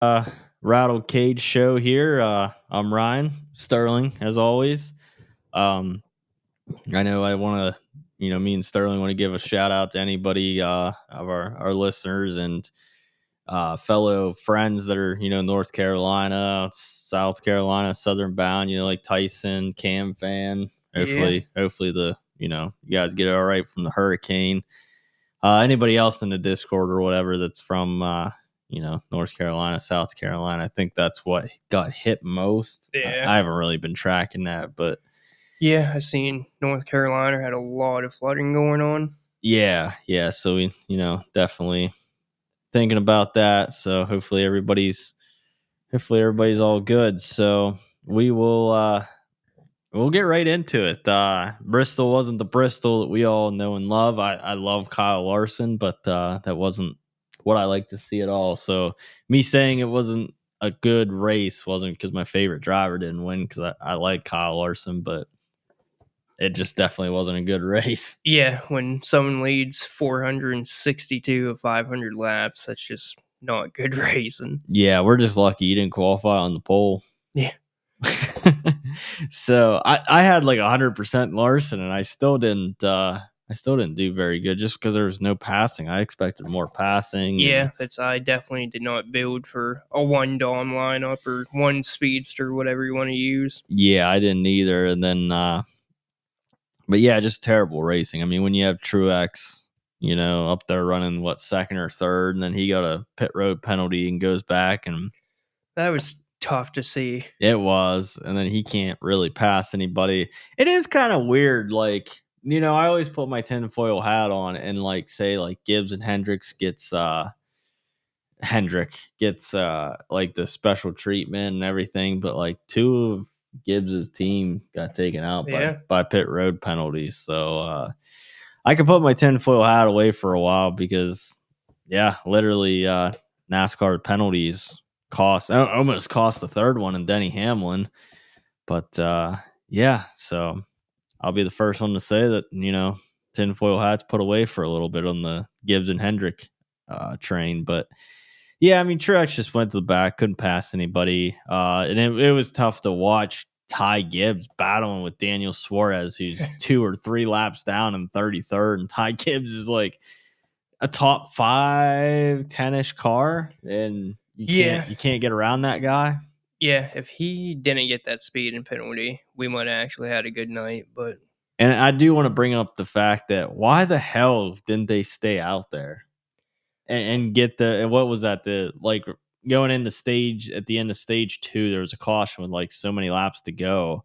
uh Rattled Cage show here. I'm Ryan Sterling, as always. Um, I know I want to, me and Sterling want to give a shout out to anybody of our listeners and fellow friends that are North Carolina, South Carolina, Southern bound. Like Tyson, Cam fan. Yeah. Hopefully the you guys get it all right from the hurricane. Anybody else in the Discord or whatever that's from North Carolina, South Carolina, I think that's what got hit most. Yeah. I haven't really been tracking that, but Yeah, I seen North Carolina had a lot of flooding going on. yeah. So we definitely thinking about that. So hopefully everybody's all good. So we will we'll get right into it. Bristol wasn't the Bristol that we all know and love. I love Kyle Larson, but that wasn't what I like to see at all. So me saying it wasn't a good race wasn't because my favorite driver didn't win, because I like Kyle Larson, but it just definitely wasn't a good race. Yeah, when someone leads 462 of 500 laps, that's just not good racing. Yeah, we're just lucky you didn't qualify on the pole. Yeah. So I had like 100% Larson, and I still didn't do very good just because there was no passing. I expected more passing. Yeah, I definitely did not build for a one Dom lineup or one speedster, whatever you want to use. Yeah, I didn't either. And then but yeah, just terrible racing. I mean, when you have Truex, up there running second or third, and then he got a pit road penalty and goes back, and That was tough to see. it was, and then he can't really pass anybody. It is kind of weird, like, I always put my tinfoil hat on and say Gibbs and Hendrick gets like the special treatment and everything, but like two of Gibbs's team got taken out Yeah. by pit road penalties. So I can put my tinfoil hat away for a while because literally NASCAR penalties almost cost the third one in Denny Hamlin. But so I'll be the first one to say that, tinfoil hats put away for a little bit on the Gibbs and Hendrick train. But yeah, I mean, Truex just went to the back, couldn't pass anybody. And it was tough to watch Ty Gibbs battling with Daniel Suarez, who's 2 or 3 laps down in 33rd. And Ty Gibbs is like a top 5, 10-ish car. And you can't get around that guy. Yeah, if he didn't get that speed and penalty, we might have actually had a good night. And I do want to bring up the fact that why the hell didn't they stay out there and get what was that? Going into stage at the end of stage 2, there was a caution with so many laps to go.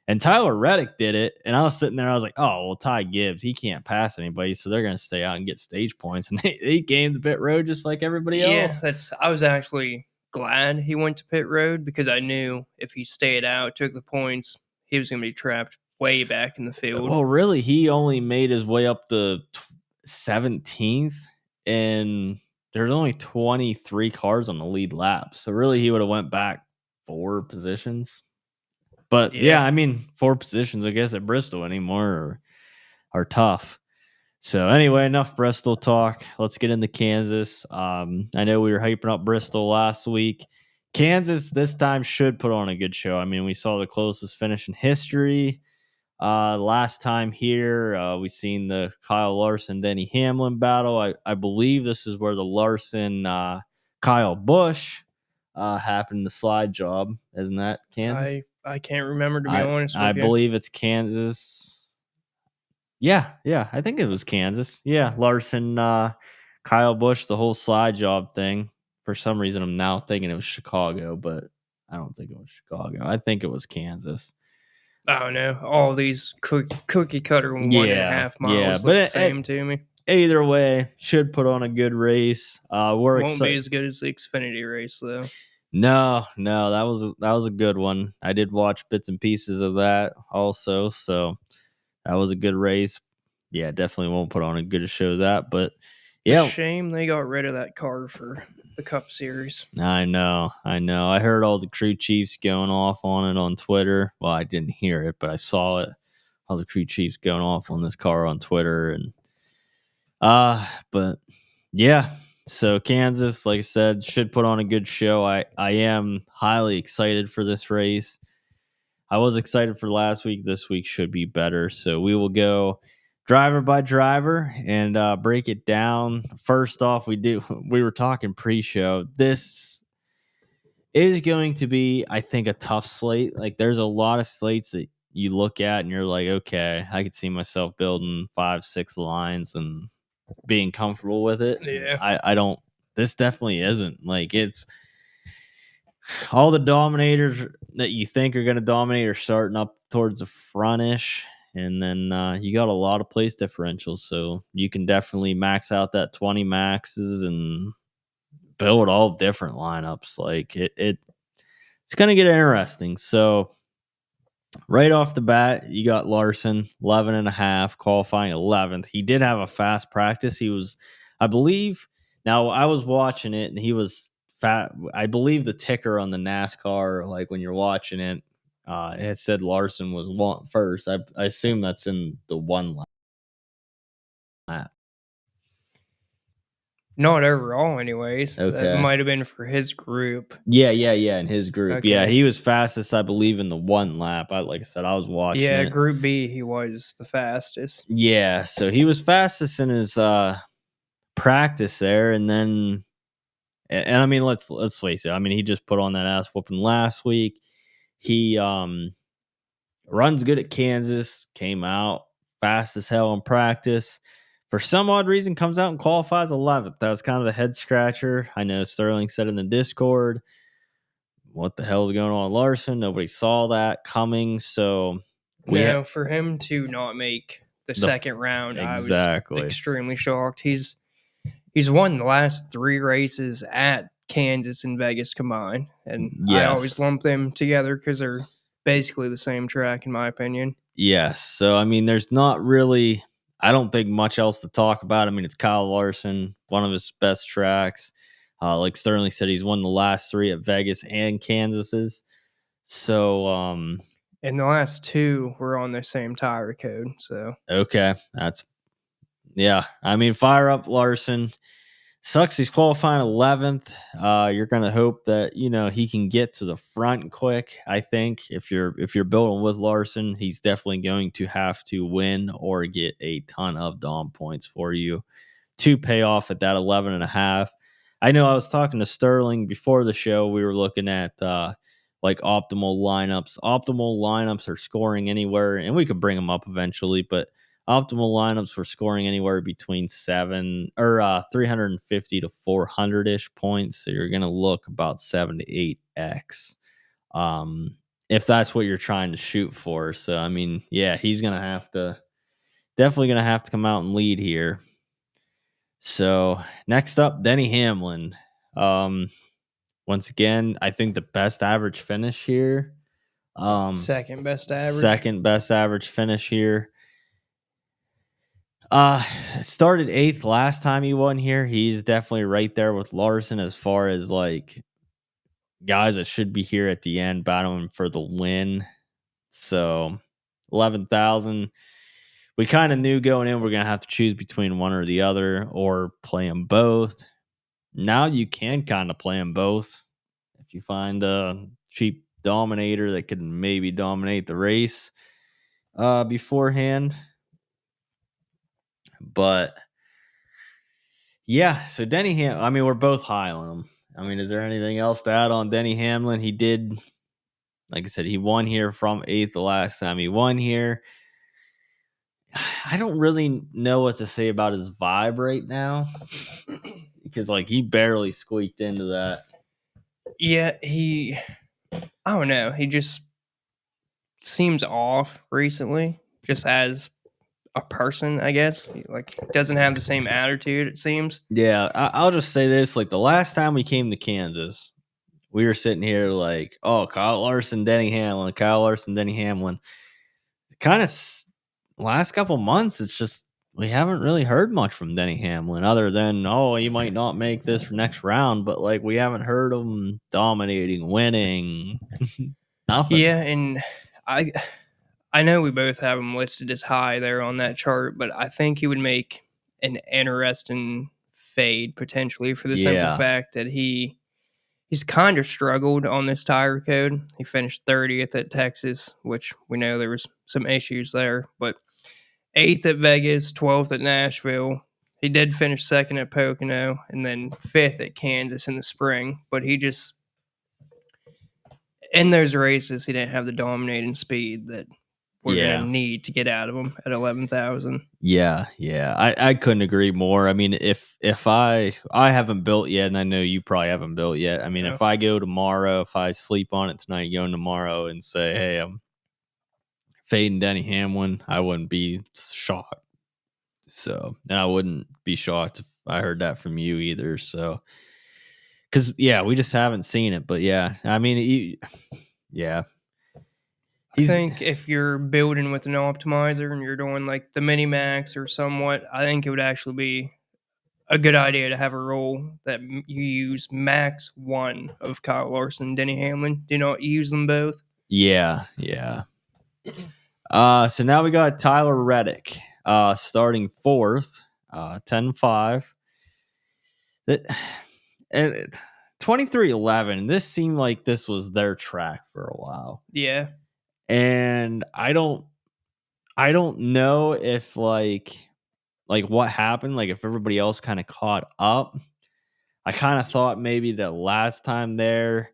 And Tyler Reddick did it. And I was sitting there, I was like, oh, well, Ty Gibbs, he can't pass anybody. So they're going to stay out and get stage points. And they gained the pit road just like everybody else. I was actually glad he went to pit road because I knew if he stayed out, took the points, he was going to be trapped way back in the field. Well, really, he only made his way up to 17th, and there's only 23 cars on the lead lap. So really, he would have went back 4 positions. But yeah, I mean, 4 positions, I guess, at Bristol anymore are tough. So anyway, enough Bristol talk. Let's get into Kansas. I know we were hyping up Bristol last week. Kansas this time should put on a good show. I mean, we saw the closest finish in history. Last time here, we seen the Kyle Larson, Denny Hamlin battle. I believe this is where the Larson, Kyle Busch happened, the slide job. Isn't that Kansas? I can't remember, to be honest with I you. believe it's Kansas. Yeah, I think it was Kansas. Yeah, Larson, Kyle Busch, the whole slide job thing. For some reason, I'm now thinking it was Chicago, but I don't think it was Chicago. I think it was Kansas. I don't know. All these cookie cutter 1.5 miles look the same to me. Either way, should put on a good race. Won't be as good as the Xfinity race, though. No, that was a good one. I did watch bits and pieces of that also, so that was a good race. Yeah, definitely won't put on a good show of that, but it's a shame they got rid of that car for the Cup Series. I know. I heard all the crew chiefs going off on it on Twitter. Well, I didn't hear it, but I saw it. All the crew chiefs going off on this car on Twitter, and but yeah. So Kansas, like I said, should put on a good show. I am highly excited for this race. I was excited for last week. This week should be better. So we will go driver by driver and break it down. First off, we were talking pre-show. This is going to be, I think, a tough slate. Like, there's a lot of slates that you look at and you're like, okay, I could see myself building 5-6 lines and being comfortable with it. Yeah. I don't. This definitely isn't. Like, it's all the dominators that you think are going to dominate are starting up towards the frontish, and then you got a lot of place differentials, so you can definitely max out that 20 maxes and build all different lineups. Like, it's going to get interesting. So right off the bat, you got Larson, 11 and a half, qualifying 11th. He did have a fast practice. He was, I believe, now I was watching it and he was fat. I believe the ticker on the NASCAR, like when you're watching it, it said Larson was first. I assume that's in the one lap. Not overall, anyways. That Okay. might have been for his group. Yeah. In his group. Okay. Yeah, he was fastest, I believe, in the one lap. Like I said, I was watching Yeah, it. Group B, he was the fastest. Yeah, so he was fastest in his practice there, and then and I mean let's face it. I mean, he just put on that ass whooping last week. He runs good at Kansas, came out fast as hell in practice. For some odd reason, comes out and qualifies 11th. That was kind of a head scratcher. I know Sterling said in the Discord, what the hell is going on with Larson? Nobody saw that coming. So For him to not make the second round, exactly. I was extremely shocked. He's won the last 3 races at Kansas and Vegas combined, and I always lump them together because they're basically the same track, in my opinion. Yes. So, I mean, there's not really, I don't think, much else to talk about. I mean, it's Kyle Larson, one of his best tracks. Like Sterling said, he's won the last 3 at Vegas and Kansas's. So, and the last 2 were on the same tire code. So, okay. Yeah. I mean, fire up Larson. Sucks he's qualifying 11th. You're gonna hope that he can get to the front quick. I think if you're building with Larson, he's definitely going to have to win or get a ton of Dom points for you to pay off at that 11 and a half. I know I was talking to Sterling before the show. We were looking at like optimal lineups. Optimal lineups are scoring anywhere, and we could bring them up eventually, but optimal lineups for scoring anywhere between 350 to 400 ish points. So you're going to look about 7 to 8x. If that's what you're trying to shoot for. So, I mean, yeah, he's going to definitely going to have to come out and lead here. So next up, Denny Hamlin. Once again, I think the best average finish here. second best average. Second best average finish here. Started 8th last time he won here. He's definitely right there with Larson as far as like guys that should be here at the end battling for the win. So 11,000. We kind of knew going in we're gonna have to choose between one or the other or play them both. Now you can kind of play them both if you find a cheap dominator that could maybe dominate the race beforehand. But yeah, so Denny Hamlin, I mean, we're both high on him. I mean, is there anything else to add on Denny Hamlin? He did, like I said, he won here from 8th the last time he won here. I don't really know what to say about his vibe right now because, like, he barely squeaked into that. Yeah, I don't know. He just seems off recently, just as a person, I guess. He, like, doesn't have the same attitude, it seems. Yeah, I'll just say this. Like, the last time we came to Kansas, we were sitting here like, oh, Kyle Larson, Denny Hamlin, Kyle Larson, Denny Hamlin. Kind of last couple months, it's just we haven't really heard much from Denny Hamlin other than, oh, he might not make this next round, but like we haven't heard him dominating, winning, nothing. Yeah, and I know we both have him listed as high there on that chart, but I think he would make an interesting fade potentially for the simple Yeah. fact that he's kind of struggled on this tire code. He finished 30th at Texas, which we know there was some issues there, but 8th at Vegas, 12th at Nashville. He did finish 2nd at Pocono and then 5th at Kansas in the spring, but he just in those races he didn't have the dominating speed that we're gonna need to get out of him at 11,000. Yeah. I couldn't agree more. I mean, if I haven't built yet, and I know you probably haven't built yet. I mean, No. if I go tomorrow, if I sleep on it tonight, going tomorrow and say, hey, I'm fading Denny Hamlin, I wouldn't be shocked. So, and I wouldn't be shocked if I heard that from you either. So, because we just haven't seen it. But yeah, I mean, yeah. I think if you're building with an optimizer and you're doing like the mini max or somewhat, I think it would actually be a good idea to have a rule that you use max one of Kyle Larson and Denny Hamlin. Do not use them both. Yeah. So now we got Tyler Reddick starting 4th, 10-5. That and 23-11. This seemed like this was their track for a while. Yeah. And I don't know if like what happened, like if everybody else kind of caught up. I kind of thought maybe that last time there,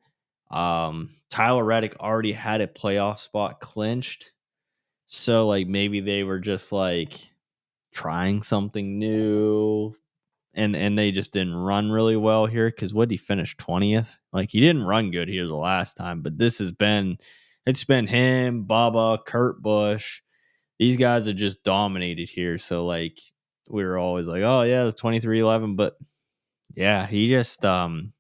Tyler Reddick already had a playoff spot clinched. So like maybe they were just like trying something new, and they just didn't run really well here, because what did he finish 20th? Like he didn't run good here the last time, but it's been him, Bubba, Kurt Busch. These guys have just dominated here. So like we were always like, oh yeah, it's 23-11, but yeah, he just last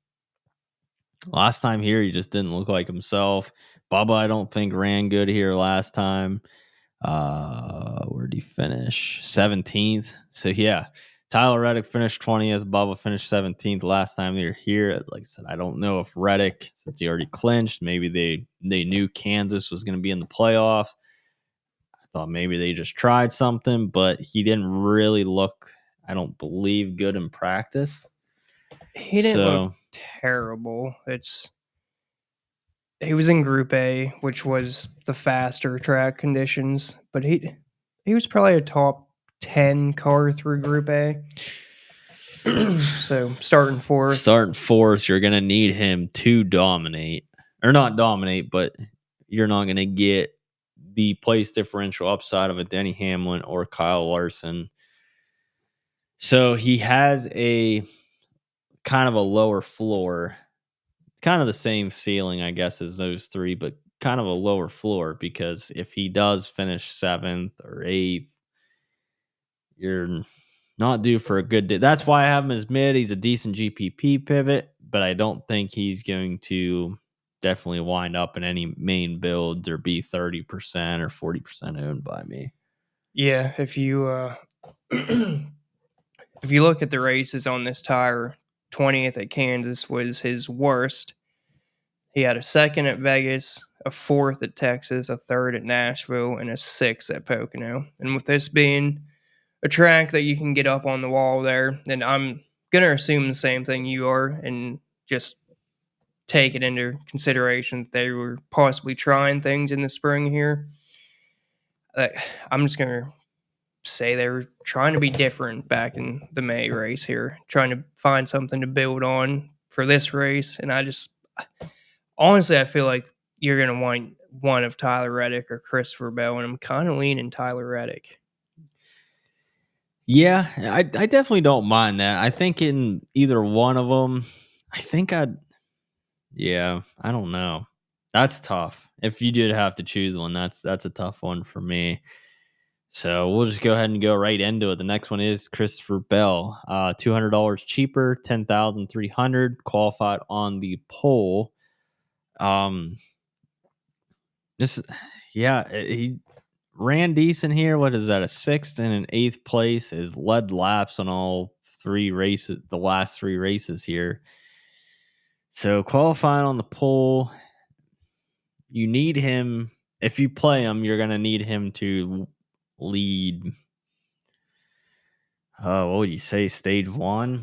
time here he just didn't look like himself. Bubba, I don't think ran good here last time. Where did he finish? 17th. So yeah, Tyler Reddick finished 20th. Bubba finished 17th last time they were here. Like I said, I don't know if Reddick, since he already clinched, maybe they knew Kansas was going to be in the playoffs. I thought maybe they just tried something, but he didn't really look, I don't believe, good in practice. He didn't look terrible. He was in Group A, which was the faster track conditions, but he was probably a top 10 car through Group A. So starting 4th, you're gonna need him to dominate, or not dominate, but you're not gonna get the place differential upside of a Denny Hamlin or Kyle Larson. So he has a kind of a lower floor, kind of the same ceiling, I guess, as those three, but kind of a lower floor, because if he does finish 7th or 8th, you're not due for a good day. That's why I have him as mid. He's a decent GPP pivot, but I don't think he's going to definitely wind up in any main builds or be 30% or 40% owned by me. Yeah, if you if you look at the races on this tire, 20th at Kansas was his worst. He had a 2nd at Vegas, a 4th at Texas, a 3rd at Nashville, and a 6th at Pocono. And with this being a track that you can get up on the wall there, then I'm gonna assume the same thing you are, and just take it into consideration that they were possibly trying things in the spring here. I'm just gonna say they were trying to be different back in the May race here, trying to find something to build on for this race. And I just honestly, I feel like you're gonna want one of Tyler Reddick or Christopher Bell, and I'm kind of leaning Tyler Reddick. Yeah, I definitely don't mind that. I think in either one of them, I think yeah, I don't know. That's tough. If you did have to choose one, that's a tough one for me. So we'll just go ahead and go right into it. The next one is Christopher Bell, $200 cheaper, 10,300, qualified on the pole. He ran decent here. What is that? A 6th and an 8th place. Is led laps on all 3 races, the last 3 races here. So qualifying on the pole, you need him. If you play him, you're gonna need him to lead. What would you say? Stage 1.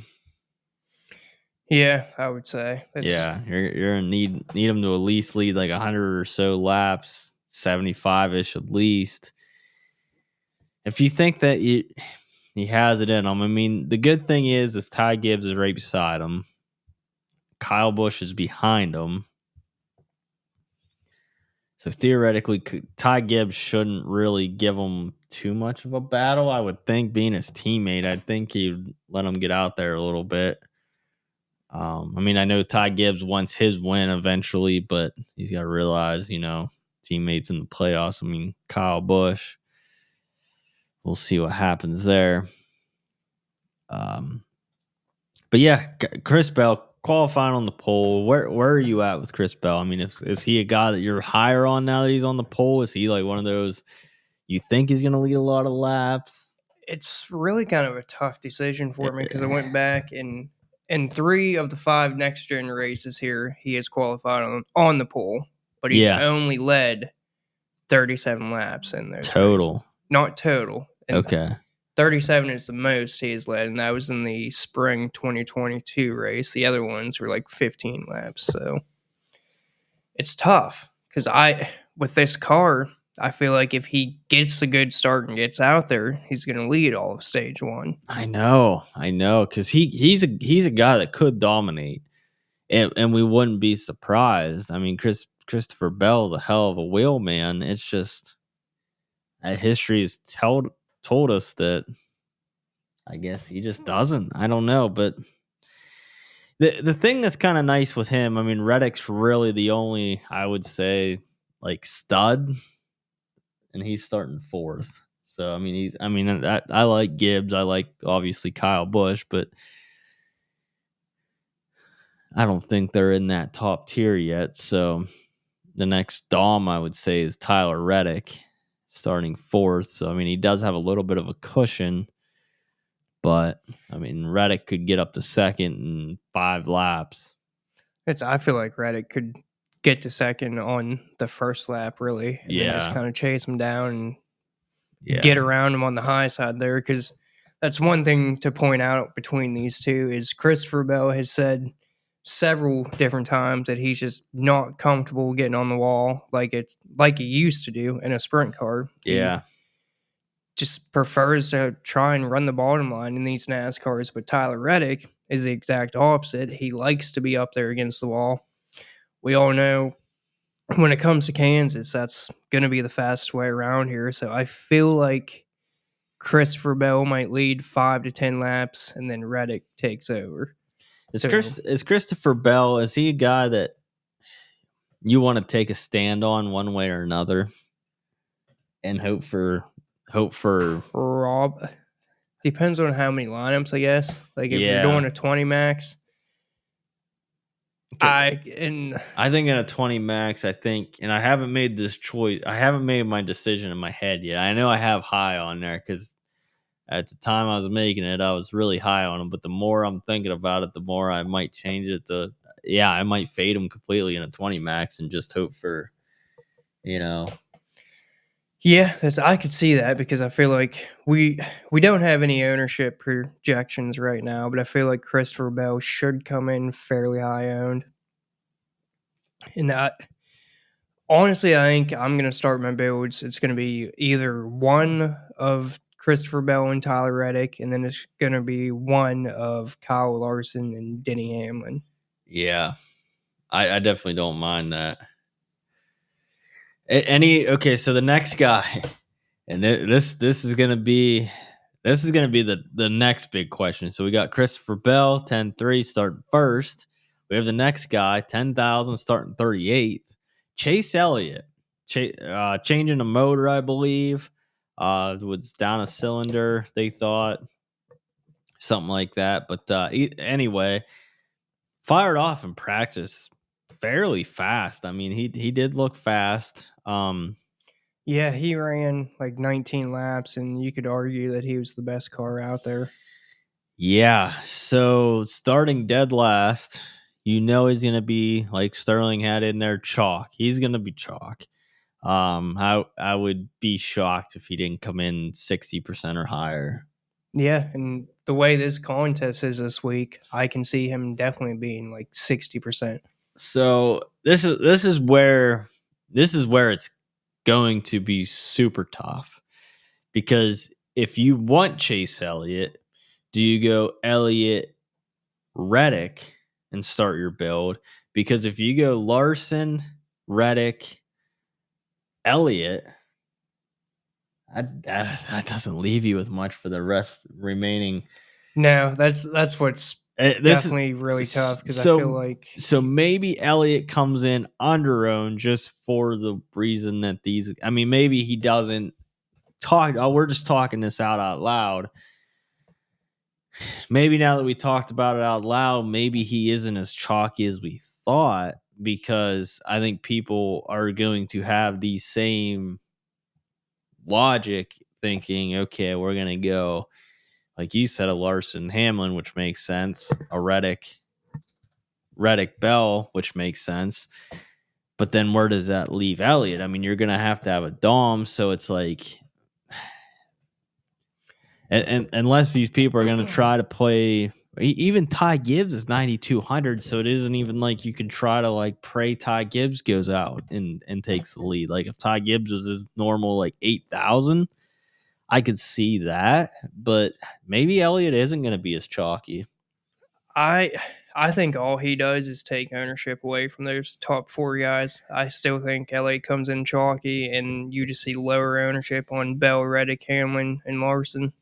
Yeah, I would say it's Yeah, you're gonna need him to at least lead like 100 or so laps, 75-ish at least. If you think that he has it in him, I mean, the good thing is Ty Gibbs is right beside him. Kyle Busch is behind him. So theoretically, Ty Gibbs shouldn't really give him too much of a battle. I would think, being his teammate, I think he'd let him get out there a little bit. I mean, I know Ty Gibbs wants his win eventually, but he's got to realize, teammates in the playoffs. I mean, Kyle Busch. We'll see what happens there. But yeah, Chris Bell qualifying on the pole. Where are you at with Chris Bell? I mean, is he a guy that you're higher on now that he's on the pole? Is he like one of those you think he's going to lead a lot of laps? it's really kind of a tough decision for me because I went Eh, back and in 3 of the 5 next gen races here, he has qualified on the pole, but he's yeah, only led 37 laps in those total. races. Not total. And Okay. 37 is the most he has led, and that was in the spring 2022 race. The other ones were like 15 laps. So it's tough because with this car, I feel like if he gets a good start and gets out there, he's going to lead all of stage 1. I know, because he's a guy that could dominate, and we wouldn't be surprised. I mean, Christopher Bell's a hell of a wheelman. It's just history has told us that. I guess he just doesn't. I don't know, but the thing that's kind of nice with him, I mean, Reddick's really the only, I would say, like stud, and he's starting fourth. So I like Gibbs. I like obviously Kyle Busch, but I don't think they're in that top tier yet. So the next Dom I would say is Tyler Reddick, starting fourth. So I mean, he does have a little bit of a cushion, but I mean, Reddick could get up to second in 5 laps. I feel like Reddick could get to second on the first lap, really, and then just Yeah, kind of chase him down and yeah, get around him on the high side there. Because that's one thing to point out between these two is Christopher Bell has said several different times that he's just not comfortable getting on the wall like he used to do in a sprint car. He yeah. just prefers to try and run the bottom line in these NASCARs. But Tyler Reddick is the exact opposite. He likes to be up there against the wall. We all know when it comes to Kansas, that's going to be the fastest way around here. So I feel like Christopher Bell might lead 5 to 10 laps, and then Reddick takes over. Is Christopher Bell, is he a guy that you want to take a stand on one way or another and hope for Rob depends on how many lineups, I guess. Like if you're yeah. doing a 20 max, I and think in a 20 max, I think, and I haven't made this choice. I haven't made my decision in my head yet. I know I have high on there because at the time I was making it, I was really high on him. But the more I'm thinking about it, the more I might change it to, yeah, I might fade him completely in a 20 max and just hope for, you know, yeah, I could see that because I feel like we don't have any ownership projections right now, but I feel like Christopher Bell should come in fairly high owned. And honestly, I think I'm going to start my builds. It's going to be either one of Christopher Bell and Tyler Reddick, and then it's going to be one of Kyle Larson and Denny Hamlin. yeah, I definitely don't mind that. Okay, so the next guy, and this is gonna be the next big question. So we got Christopher Bell, 10-3, starting first. We have the next guy, 10,000, starting 38th. Chase Elliott, changing the motor, I believe. Was down a cylinder, they thought, something like that. But anyway, fired off in practice fairly fast. I mean, he did look fast. Yeah, he ran like 19 laps, and you could argue that he was the best car out there. Yeah, so starting dead last, he's gonna be like Sterling had in there, chalk. He's gonna be chalk. I would be shocked if he didn't come in 60% or higher. Yeah, and the way this contest is this week, I can see him definitely being like 60%. So this is where it's going to be super tough, because if you want Chase Elliott, do you go Elliott, Reddick and start your build? Because if you go Larson, Reddick, Elliott, that doesn't leave you with much for the rest remaining. No, that's what's definitely really tough, because I feel like maybe Elliott comes in under owned just for the reason that maybe he doesn't talk. Oh, we're just talking this out loud. Maybe now that we talked about it out loud, maybe he isn't as chalky as we thought, because I think people are going to have the same logic thinking, okay, we're going to go, like you said, a Larson Hamlin, which makes sense, a Reddick Bell, which makes sense. But then where does that leave Elliott? I mean, you're going to have a Dom, so it's like, and unless these people are going to try to play, even Ty Gibbs is 9,200, so it isn't even like you could try to like pray Ty Gibbs goes out and takes the lead. Like if Ty Gibbs was his normal like 8,000, I could see that, but maybe Elliott isn't going to be as chalky. I think all he does is take ownership away from those top 4 guys. I still think LA comes in chalky, and you just see lower ownership on Bell, Reddick, Hamlin, and Larson.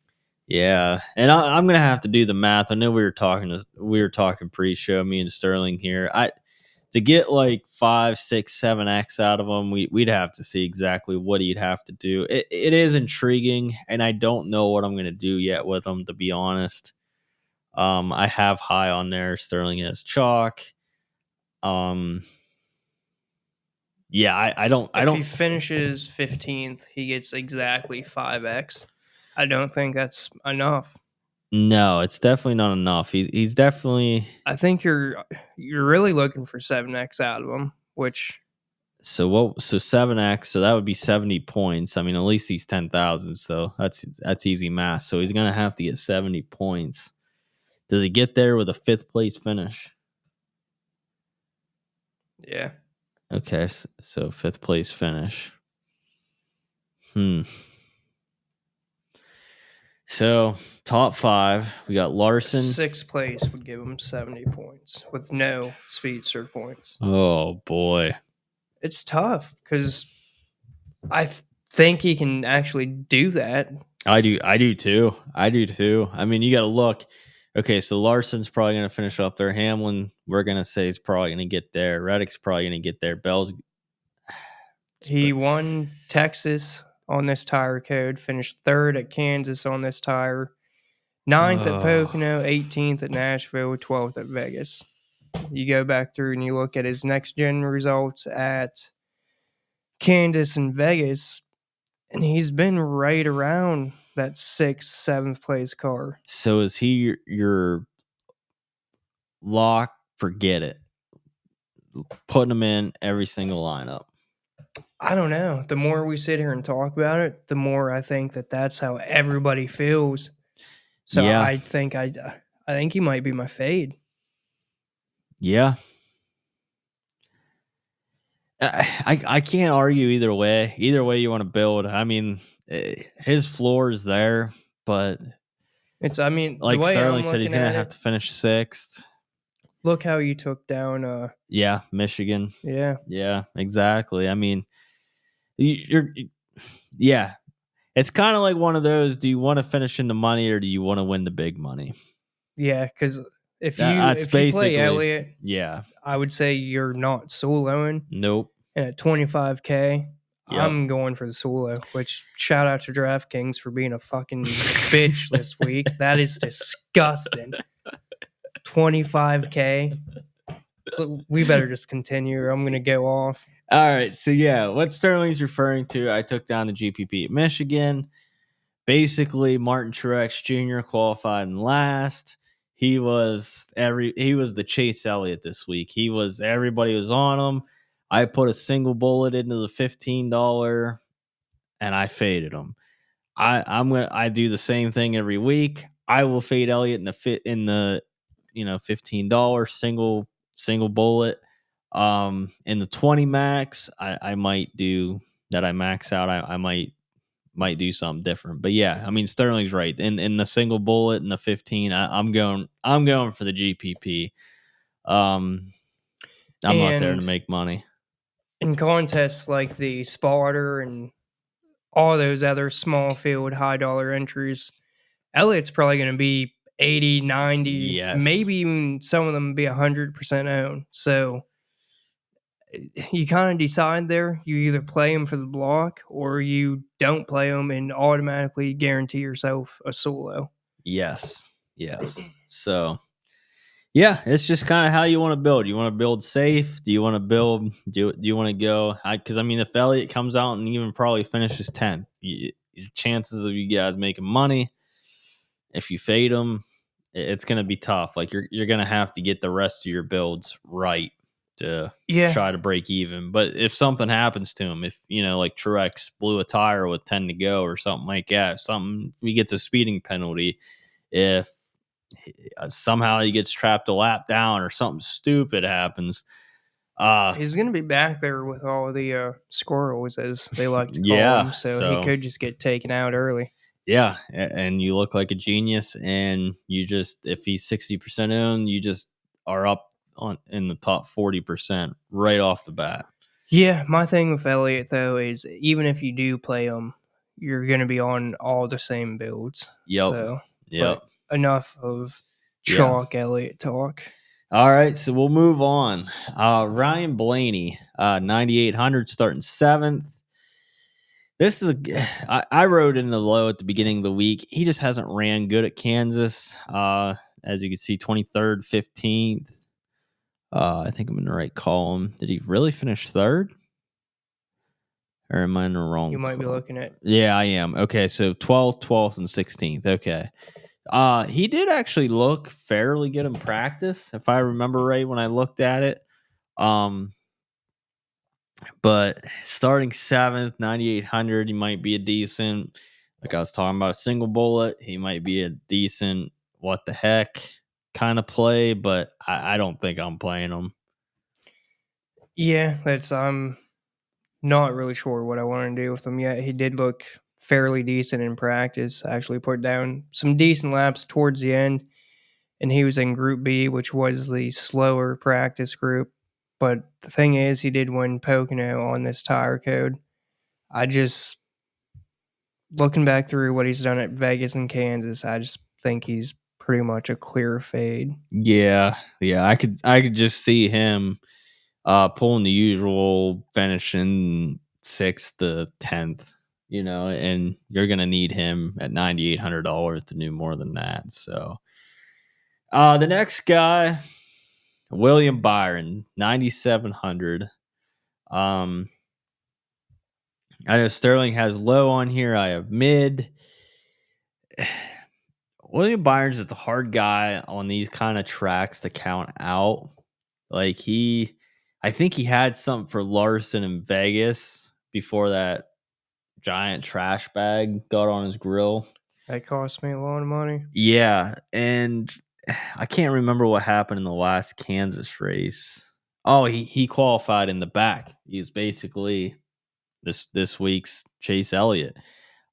Yeah, and I'm gonna have to do the math. I know we were talking pre-show, me and Sterling here. To get like 5, 6, 7x out of him, we'd have to see exactly what he'd have to do. It is intriguing, and I don't know what I'm gonna do yet with him, to be honest. I have high on there. Sterling has chalk. Yeah, I don't. If he finishes 15th, he gets exactly 5x. I don't think that's enough. No, it's definitely not enough. He's definitely. I think you're really looking for 7x out of him, which. So 7x, so that would be 70 points. I mean, at least he's 10,000, so that's easy math. So he's gonna have to get 70 points. Does he get there with a 5th place finish? Yeah. Okay, so 5th place finish. So top 5, we got Larson. 6th place would give him 70 points with no speedster points. Oh boy, it's tough because I think he can actually do that. I do too. I mean, you got to look. Okay, so Larson's probably going to finish up there. Hamlin, we're going to say, is probably going to get there. Reddick's probably going to get there. Bell's. He won Texas on this tire code, finished 3rd at Kansas on this tire, 9th at Pocono, 18th at Nashville, 12th at Vegas. You go back through and you look at his next gen results at Kansas and Vegas, and he's been right around that 6th, 7th place car. So is he your lock? Forget it. Putting him in every single lineup. I don't know. The more we sit here and talk about it, the more I think that that's how everybody feels. So yeah. I think he might be my fade. Yeah. I can't argue either way. Either way you want to build. I mean, his floor is there, but it's. I mean, like Sterling said, he's gonna have to finish 6th. Look how you took down. Yeah, Michigan. Yeah, exactly. I mean, yeah. It's kind of like one of those. Do you want to finish in the money or do you want to win the big money? Yeah, because if you play Elliott, yeah, I would say you're not soloing. Nope. And at 25K, I'm going for the solo, which shout out to DraftKings for being a fucking bitch this week. That is disgusting. 25K. We better just continue or I'm going to go off. All right. So, yeah, what Sterling's referring to, I took down the GPP at Michigan. Basically, Martin Truex Jr. qualified in last. He was the Chase Elliott this week. Everybody was on him. I put a single bullet into the $15 and I faded him. I do the same thing every week. I will fade Elliott in the $15 single bullet. In the 20 max, I might do that. I max out. I might do something different. But yeah, I mean Sterling's right. In the single bullet in the 15, I'm going for the GPP. I'm not there to And make money. in contests like the spotter and all those other small field high dollar entries, Elliott's probably going to be 80, 90, Yes. maybe even some of them be 100% owned. So you kind of decide there. You either play him for the block or you don't play him and automatically guarantee yourself a solo. Yes. So yeah, it's just kind of how you want to build. You want to build safe? Do you want to build? Do you want to go? Because I mean, if Elliott comes out and even probably finishes 10th, chances of you guys making money, if you fade him, it's going to be tough. Like you're going to have to get the rest of your builds right to Yeah, try to break even. But if something happens to him, if like Truex blew a tire with 10 to go or something like that, if he gets a speeding penalty, if somehow he gets trapped a lap down or something stupid happens. he's going to be back there with all the squirrels, as they like to call Yeah, them. So he so could just get taken out early. yeah, and you look like a genius, and you just if he's 60% owned, you just are up on in the top 40% right off the bat. Yeah, my thing with Elliott though is even if you do play him, you're going to be on all the same builds. Yep, So, yep, but enough of yeah. chalk Elliott talk. All right, so we'll move on. Ryan Blaney, 9,800, starting 7th. This is I wrote in the low at the beginning of the week. He just hasn't ran good at Kansas. As you can see, 23rd, 15th. I think I'm in the right column. Did he really finish 3rd? Or am I in the wrong You might be column? looking at. Yeah, I am. Okay, so 12th, and 16th. Okay. He did actually look fairly good in practice, if I remember right when I looked at it. But starting 7th, 9,800, he might be a decent, like I was talking about, a single bullet. He might be a decent, what the heck kind of play, but I don't think I'm playing him. Yeah, I'm not really sure what I want to do with him yet. He did look fairly decent in practice. Actually put down some decent laps towards the end, and he was in Group B, which was the slower practice group. But the thing is, he did win Pocono on this tire code. I just, looking back through what he's done at Vegas and Kansas, I just think he's pretty much a clear fade. Yeah, I could just see him pulling the usual, finishing 6th to 10th, and you're gonna need him at $9,800 to do more than that. So the next guy, William Byron, 9,700. I know Sterling has low on here. I have mid. William Byron's just a hard guy on these kind of tracks to count out. Like I think he had something for Larson in Vegas before that giant trash bag got on his grill. That cost me a lot of money. Yeah, and I can't remember what happened in the last Kansas race. Oh, he qualified in the back. He was basically this week's Chase Elliott.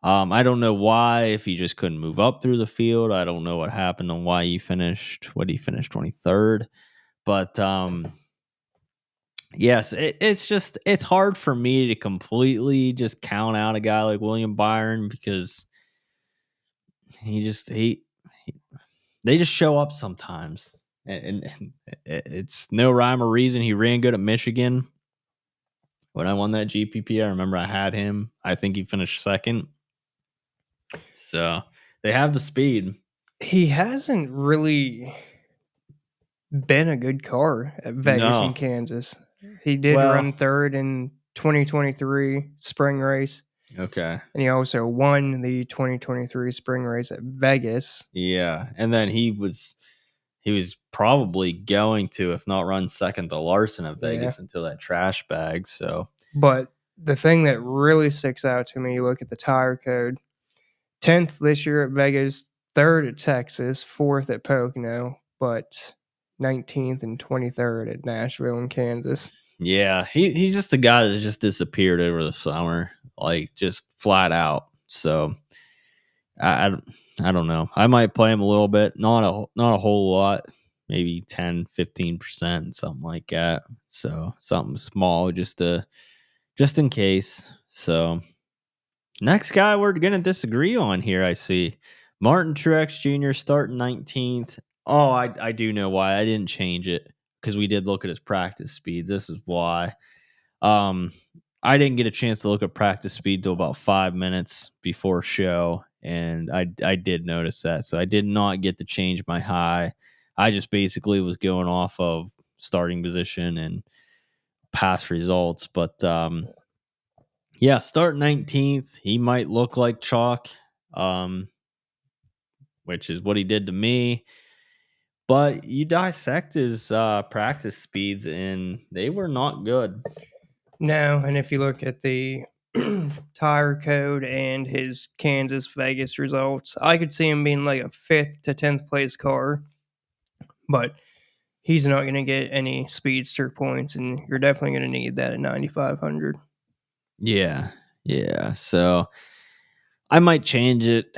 I don't know why, if he just couldn't move up through the field. I don't know what happened on why he finished 23rd. But yes, it's hard for me to completely just count out a guy like William Byron because he they just show up sometimes. And it's no rhyme or reason. He ran good at Michigan. When I won that GPP, I remember I had him. I think he finished 2nd. So they have the speed. He hasn't really been a good car at Vegas No. and Kansas. He did Well, run 3rd in 2023 spring race, okay. and he also won the 2023 spring race at Vegas. Yeah. And then he was probably going to, if not run 2nd to Larson at Yeah. Vegas until that trash bag. So But the thing that really sticks out to me, you look at the tire code, 10th this year at Vegas, third at Texas, fourth at Pocono, but 19th and 23rd at Nashville and Kansas. Yeah, he's just the guy that just disappeared over the summer, like just flat out. So I, I don't know. I might play him a little bit, not a whole lot, maybe 10-15%, something like that. So something small, just in case. So next guy we're gonna disagree on here. I see Martin Truex Jr. starting 19th. Oh, I do know why I didn't change it, because we did look at his practice speeds. This is why. Um, I didn't get a chance to look at practice speed till about 5 minutes before show, and I did notice that. So I did not get to change my high. I just basically was going off of starting position and past results. But yeah, start 19th. He might look like chalk, which is what he did to me. But you dissect his practice speeds, and they were not good. No, and if you look at the tire code and his Kansas Vegas results, I could see him being like a 5th to 10th place car, but he's not going to get any speedster points, and you're definitely going to need that at 9,500. Yeah. Yeah. So I might change it.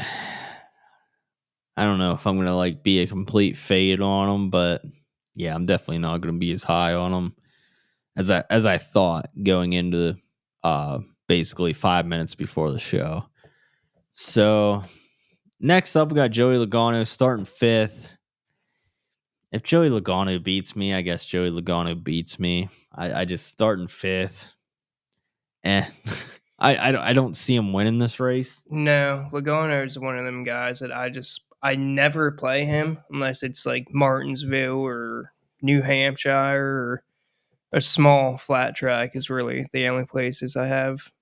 I don't know if I'm gonna like be a complete fade on him, but yeah, I'm definitely not gonna be as high on him as I thought going into basically 5 minutes before the show. So next up we got Joey Logano starting 5th. If Joey Logano beats me, I guess Joey Logano beats me. I just starting 5th. I don't see him winning this race. No, Logano is one of them guys that I never play him unless it's like Martinsville or New Hampshire or a small flat track is really the only places I have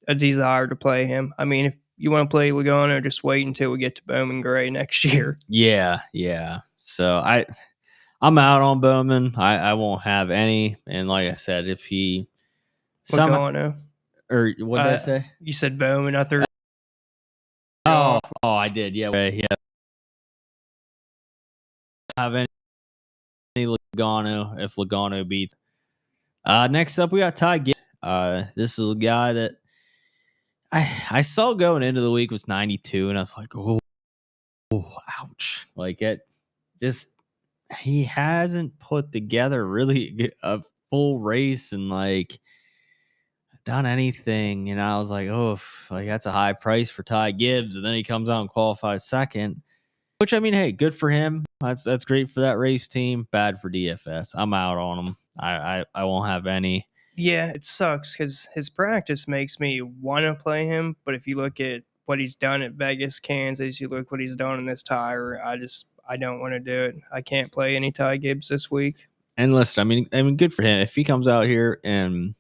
a desire to play him. I mean, if you want to play Logano, just wait until we get to Bowman Gray next year. Yeah, yeah. So I'm out on Bowman. I won't have any. And like I said, if he Logano. or what did I say? You said Bowman. I threw. Oh, I did. Yeah, yeah. Have any Logano if Logano beats. Next up we got Ty Gibbs. This is a guy that I saw going into the week was 92, and I was like, oh, ouch! Like it just he hasn't put together really a full race and like done anything. And I was like, oh, like that's a high price for Ty Gibbs. And then he comes out and qualifies second, which I mean, hey, good for him. That's great for that race team. Bad for DFS. I'm out on him. I won't have any. Yeah, it sucks because his practice makes me want to play him. But if you look at what he's done at Vegas, Kansas, you look what he's done in this tire, I don't want to do it. I can't play any Ty Gibbs this week. And listen, I mean, good for him. If he comes out here and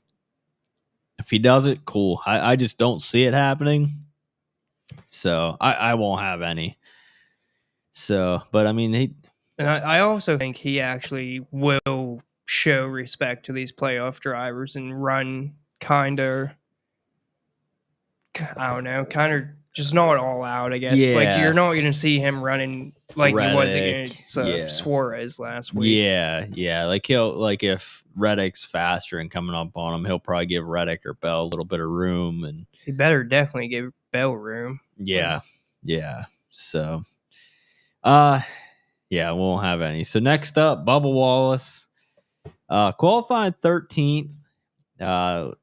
if he does it, cool. I just don't see it happening. So I won't have any. So, but I mean, And I also think he actually will show respect to these playoff drivers and run kind of, I don't know, kind of just not all out, I guess. yeah, Like, you're not going to see him running like he was against yeah. Suarez last week. Yeah. Like if Reddick's faster and coming up on him, he'll probably give Reddick or Bell a little bit of room, and He better definitely give Bell room. yeah. So, yeah, won't have any. So next up, Bubba Wallace, qualified 13th.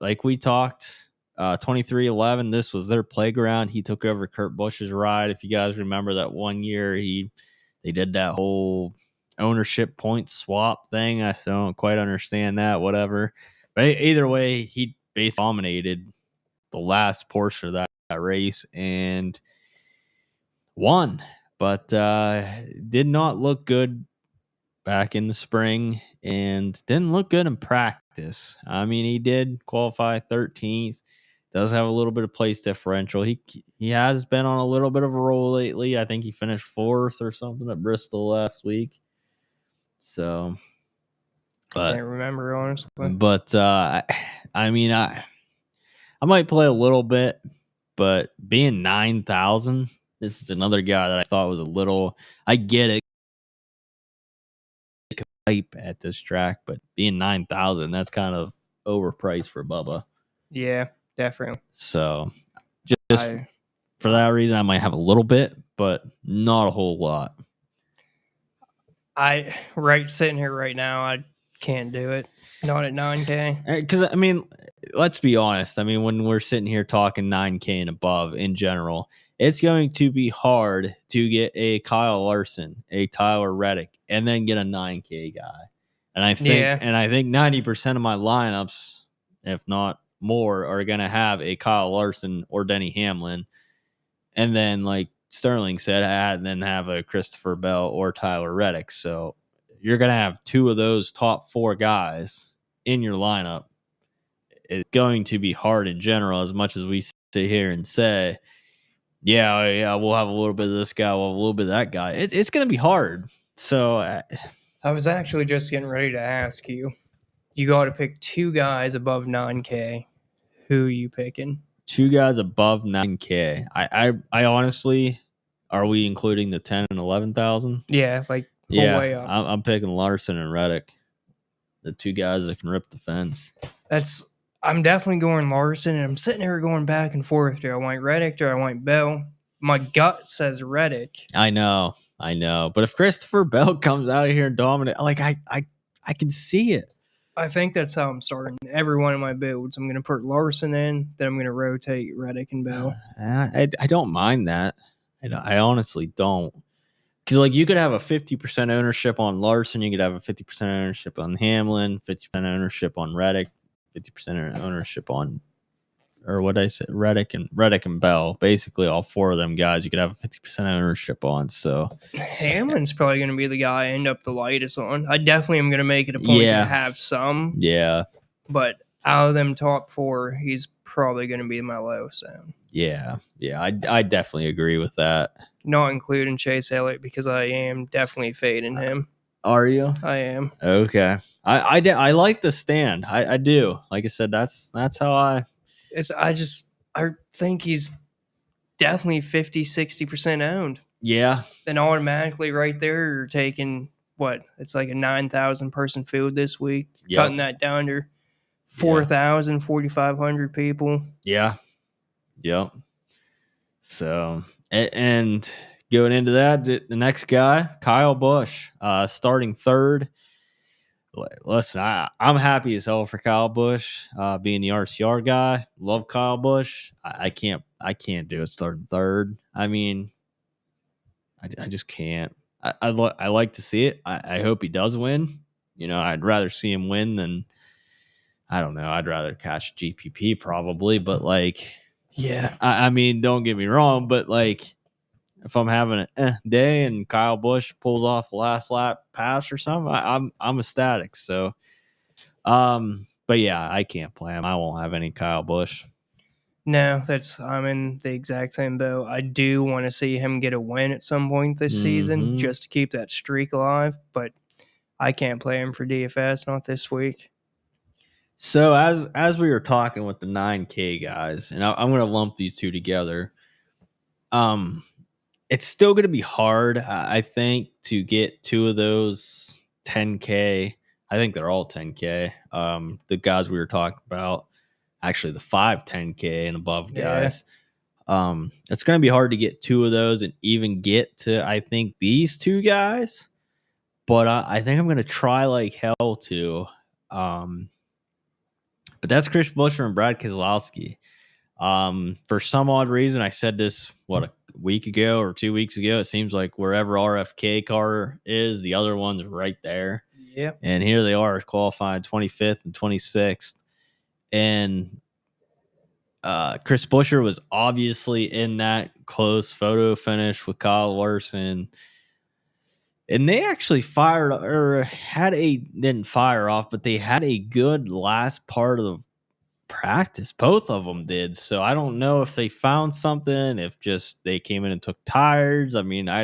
Like we talked, 23-11. This was their playground. He took over Kurt Busch's ride. If you guys remember that one year, they did that whole ownership point swap thing. I still don't quite understand that. Whatever, but either way, he basically dominated the last portion of that race and won, but did not look good back in the spring and didn't look good in practice. I mean, he did qualify 13th. Does have a little bit of place differential. He has been on a little bit of a roll lately. I think he finished 4th or something at Bristol last week. So, I can't remember, honestly. But I mean, I might play a little bit, but being 9,000, This is another guy that I thought was a little. I get it, hype at this track, but being 9,000, that's kind of overpriced for Bubba. Yeah, definitely. So just for that reason, I might have a little bit, but not a whole lot. Sitting here right now, I can't do it. Not at 9K. Because I mean, let's be honest. I mean, when we're sitting here talking 9K and above in general, it's going to be hard to get a Kyle Larson, a Tyler Reddick, and then get a 9K guy. And I think 90% of my lineups, if not more, are going to have a Kyle Larson or Denny Hamlin, and then like Sterling said, and then have a Christopher Bell or Tyler Reddick. So you're going to have two of those top 4 guys in your lineup. It's going to be hard in general, as much as we sit here and say, yeah, we'll have a little bit of this guy, we'll have a little bit of that guy. It's going to be hard. So I was actually just getting ready to ask you. You got to pick 2 guys above 9K. Who are you picking? 2 guys above 9K. I honestly, are we including the 10 and 11,000? Yeah, like whole way up. I'm picking Larson and Reddick, the 2 guys that can rip the fence. I'm definitely going Larson, and I'm sitting here going back and forth. Do I want Reddick? Do I want Bell? My gut says Reddick. I know. But if Christopher Bell comes out of here and dominate, like I can see it. I think that's how I'm starting every one of my builds. I'm going to put Larson in, then I'm going to rotate Reddick and Bell. I don't mind that. I honestly don't. Because like you could have a 50% ownership on Larson, you could have a 50% ownership on Hamlin, 50% ownership on Reddick, 50% ownership on, or what I said, Reddick and Bell. Basically, all 4 of them guys you could have a 50% ownership on. So Hamlin's probably going to be the guy I end up the lightest on. I definitely am going to make it a point to have some. Yeah. But out of them top 4, he's probably going to be my lowest own. Yeah. I definitely agree with that. Not including Chase Elliott, because I am definitely fading him. Are you? I am. Okay. I like the stand. I do. Like I said, that's how I think he's definitely 50-60% owned. Yeah. Then automatically right there you're taking it's like a 9,000 person field this week. Yep. Cutting that down to 4,000, 4,500 people. Yeah. Yep. So, and going into that, the next guy, Kyle Busch, starting 3rd. Listen, I'm happy as hell for Kyle Busch, being the RCR guy. Love Kyle Busch. I can't do it starting 3rd. I mean, I just can't. I like to see it. I hope he does win. You know, I'd rather see him win than, I don't know, I'd rather catch GPP probably, but like, yeah. I mean, don't get me wrong, but like, if I'm having a day and Kyle Busch pulls off a last lap pass or something, I'm ecstatic. So, but yeah, I can't play him. I won't have any Kyle Busch. No, I'm in the exact same boat. I do want to see him get a win at some point this season just to keep that streak alive, but I can't play him for DFS, not this week. So as we were talking with the 9K guys, and I'm going to lump these 2 together, it's still going to be hard, I think, to get 2 of those 10K. I think they're all 10K. The guys we were talking about, actually the 5 10K and above guys. It's going to be hard to get 2 of those and even get to, I think, these 2 guys. But I think I'm going to try like hell to. But that's Chris Buescher and Brad Keselowski. For some odd reason, I said this, a week ago or 2 weeks ago. It seems like wherever RFK car is, the other one's right there. Yeah. And here they are qualifying 25th and 26th. And Chris Buescher was obviously in that close photo finish with Kyle Larson. And they actually didn't fire off, but they had a good last part of the practice. Both of them did. So I don't know if they found something, if just they came in and took tires. I mean, I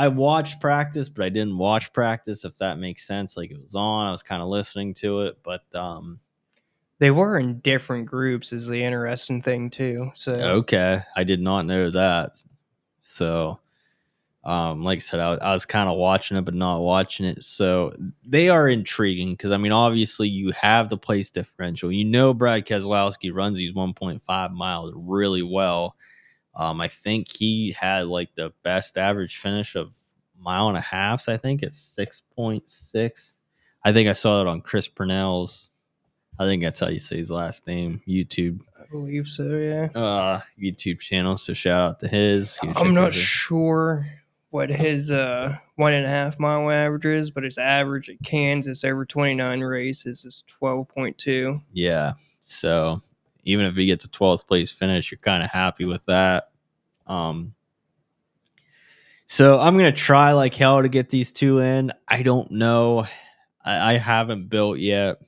watched practice, but I didn't watch practice, if that makes sense. Like, it was on, I was kind of listening to it, but they were in different groups is the interesting thing too. So okay, I did not know that. So, like I said, I was kind of watching it, but not watching it. So they are intriguing because, I mean, obviously you have the place differential. You know, Brad Keselowski runs these 1.5 miles really well. I think he had like the best average finish of mile and a half. I think it's 6.6. I think I saw it on Chris Purnell's. I think that's how you say his last name. I believe so, yeah. YouTube channel. So shout out to his. I'm not sure what his 1.5 mile average is, but his average at Kansas over 29 races is 12.2. Yeah. So even if he gets a 12th place finish, you're kind of happy with that. So I'm gonna try like hell to get these two in. I don't know. I haven't built yet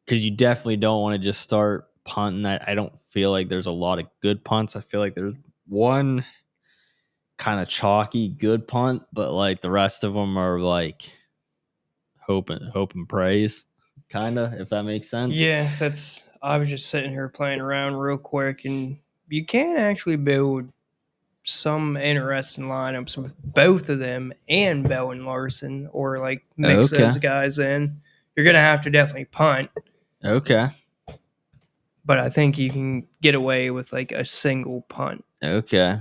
because you definitely don't want to just start punting. I don't feel like there's a lot of good punts. I feel like there's one kind of chalky good punt, but like the rest of them are like hope and praise, kind of, if that makes sense. Yeah, I was just sitting here playing around real quick, and you can actually build some interesting lineups with both of them and Bell and Larson, or like mix those guys in. You're gonna have to definitely punt. Okay. But I think you can get away with like a single punt. Okay.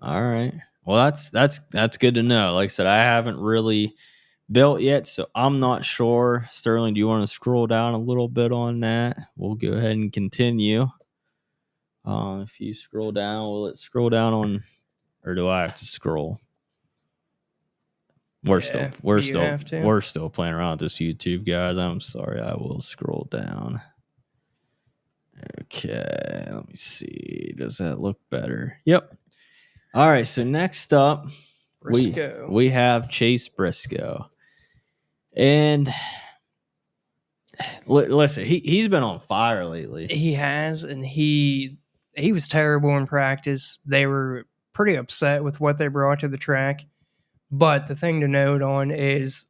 All right. Well, that's good to know. Like I said, I haven't really built yet, so I'm not sure. Sterling, do you want to scroll down a little bit on that? We'll go ahead and continue. If you scroll down, will it scroll down on, or do I have to scroll? We're still playing around with this YouTube, guys. I'm sorry. I will scroll down. Okay, let me see. Does that look better? Yep. All right. So next up, we have Chase Briscoe, and listen, he's been on fire lately. He has, and he was terrible in practice. They were pretty upset with what they brought to the track. But the thing to note on is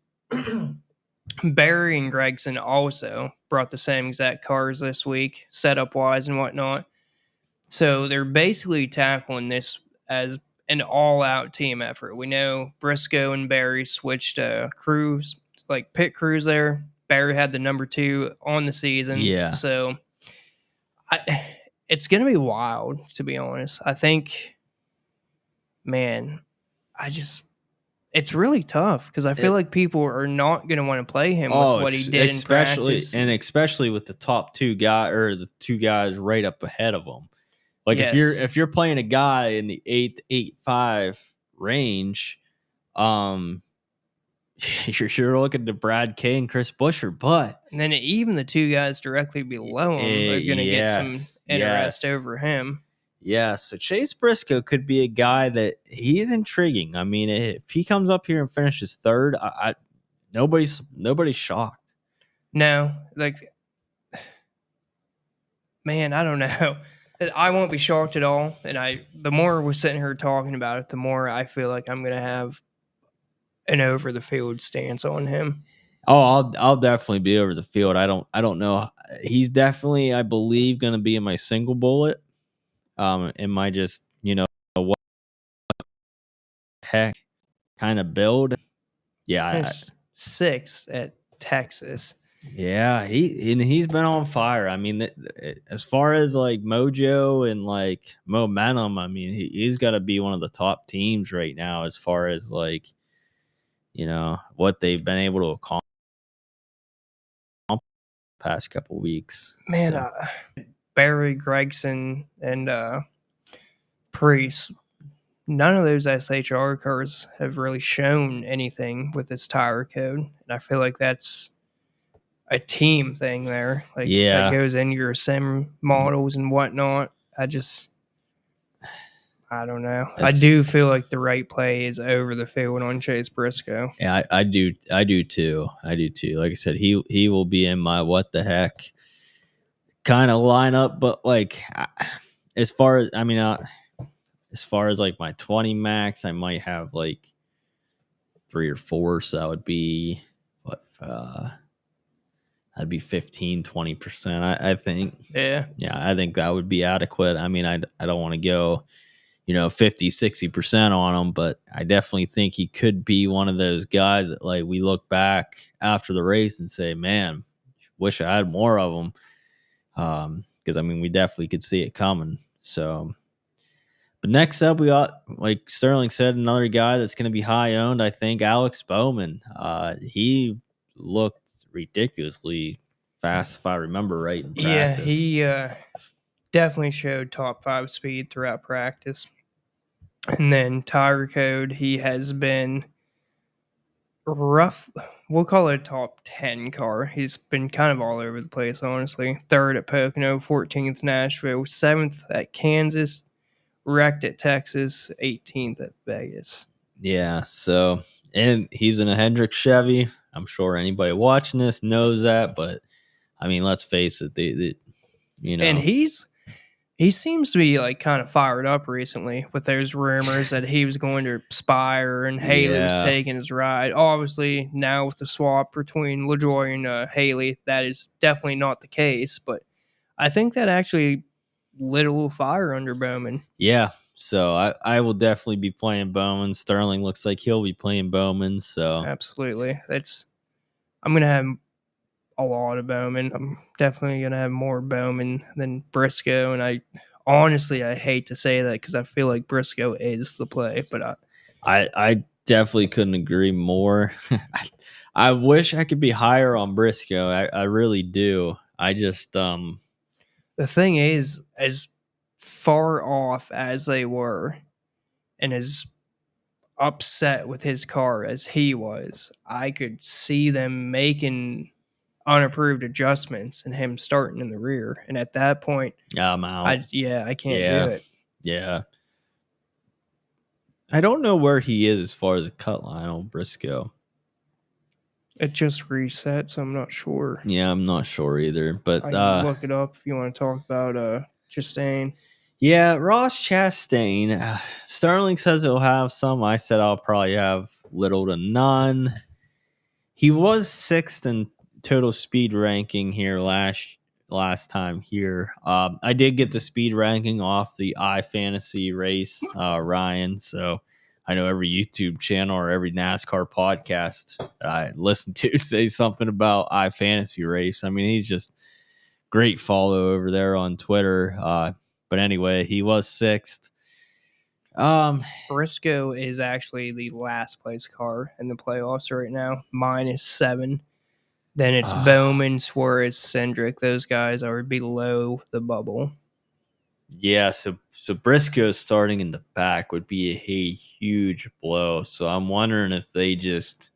Barry and Gregson also brought the same exact cars this week, setup wise and whatnot. So they're basically tackling this as an all-out team effort. We know Briscoe and Barry switched crews, like pit crews there. Barry had the number 2 on the season. Yeah. So it's going to be wild, to be honest. I think, man, it's really tough because I feel like people are not going to want to play him with what he did in practice. And especially with the top 2 guy, or the 2 guys right up ahead of him. Like if you're playing a guy in the 8.85 range, you're looking to Brad K and Chris Buescher, and then even the 2 guys directly below him are going to get some interest over him. Yeah, so Chase Briscoe could be a guy that he's intriguing. I mean, if he comes up here and finishes 3rd, nobody's shocked. No, like, man, I don't know. I won't be shocked at all. And the more we're sitting here talking about it, the more I feel like I'm going to have an over the field stance on him. Oh, I'll definitely be over the field. I don't know. He's definitely, I believe, going to be in my single bullet. In my just, what heck kind of build. Yeah, there's 6 at Texas. Yeah, he's been on fire. I mean, as far as like mojo and like momentum, I mean, he's got to be one of the top teams right now as far as like, what they've been able to accomplish past couple weeks. Man, so. Barry, Gregson, and Priest, none of those SHR cars have really shown anything with this tire code. And I feel like that's a team thing there. Like, that goes into your sim models and whatnot. I don't know. I do feel like the right play is over the field on Chase Briscoe. Yeah, I do too. Like I said, he will be in my what the heck kind of lineup, but like as far as like my 20 max, I might have like 3 or 4, so that would be that'd be 15-20%, I think. Yeah. Yeah, I think that would be adequate. I mean, I don't want to go, 50-60% on him, but I definitely think he could be one of those guys that, like, we look back after the race and say, man, wish I had more of them. Because I mean, we definitely could see it coming. So, but next up, we got, like Sterling said, another guy that's going to be high owned. I think Alex Bowman. He looked ridiculously fast, if I remember right, in Yeah, practice. he definitely showed top 5 speed throughout practice. And then tire code, he has been rough. We'll call it a top 10 car. He's been kind of all over the place, honestly. 3rd at Pocono, 14th Nashville, 7th at Kansas, wrecked at Texas, 18th at Vegas. Yeah. So, and he's in a Hendrick Chevy. I'm sure anybody watching this knows that, but I mean, let's face it, And he seems to be like kind of fired up recently with those rumors that he was going to Spire and Haley was Yeah. taking his ride. Obviously, now with the swap between LaJoy and Haley, that is definitely not the case. But I think that actually lit a little fire under Bowman. Yeah. So I will definitely be playing Bowman. Sterling looks like he'll be playing Bowman. So Absolutely, I'm gonna have a lot of Bowman. I'm definitely gonna have more Bowman than Briscoe, and I hate to say that because I feel like Briscoe is the play, but I definitely couldn't agree more. I wish I could be higher on Briscoe. I really do. I just the thing is, as far off as they were, and as upset with his car as he was, I could see them making unapproved adjustments and him starting in the rear. And at that point, I'm out. I can't do it. Yeah. I don't know where he is as far as a cut line on Briscoe. It just reset, so I'm not sure. Yeah, I'm not sure either. But I can look it up if you want to talk about Chastain. Yeah, Ross Chastain. Sterling says he'll have some. I said I'll probably have little to none. He was 6th in total speed ranking here last time here. I did get the speed ranking off the iFantasy race, Ryan. So I know every YouTube channel or every NASCAR podcast I listen to say something about iFantasy race. I mean, he's just great follow over there on Twitter. But anyway, he was 6th. Briscoe is actually the last place car in the playoffs right now, -7. Then it's Bowman, Suarez, Cindric. Those guys are below the bubble. Yeah, so Briscoe starting in the back would be a huge blow. So I'm wondering if they just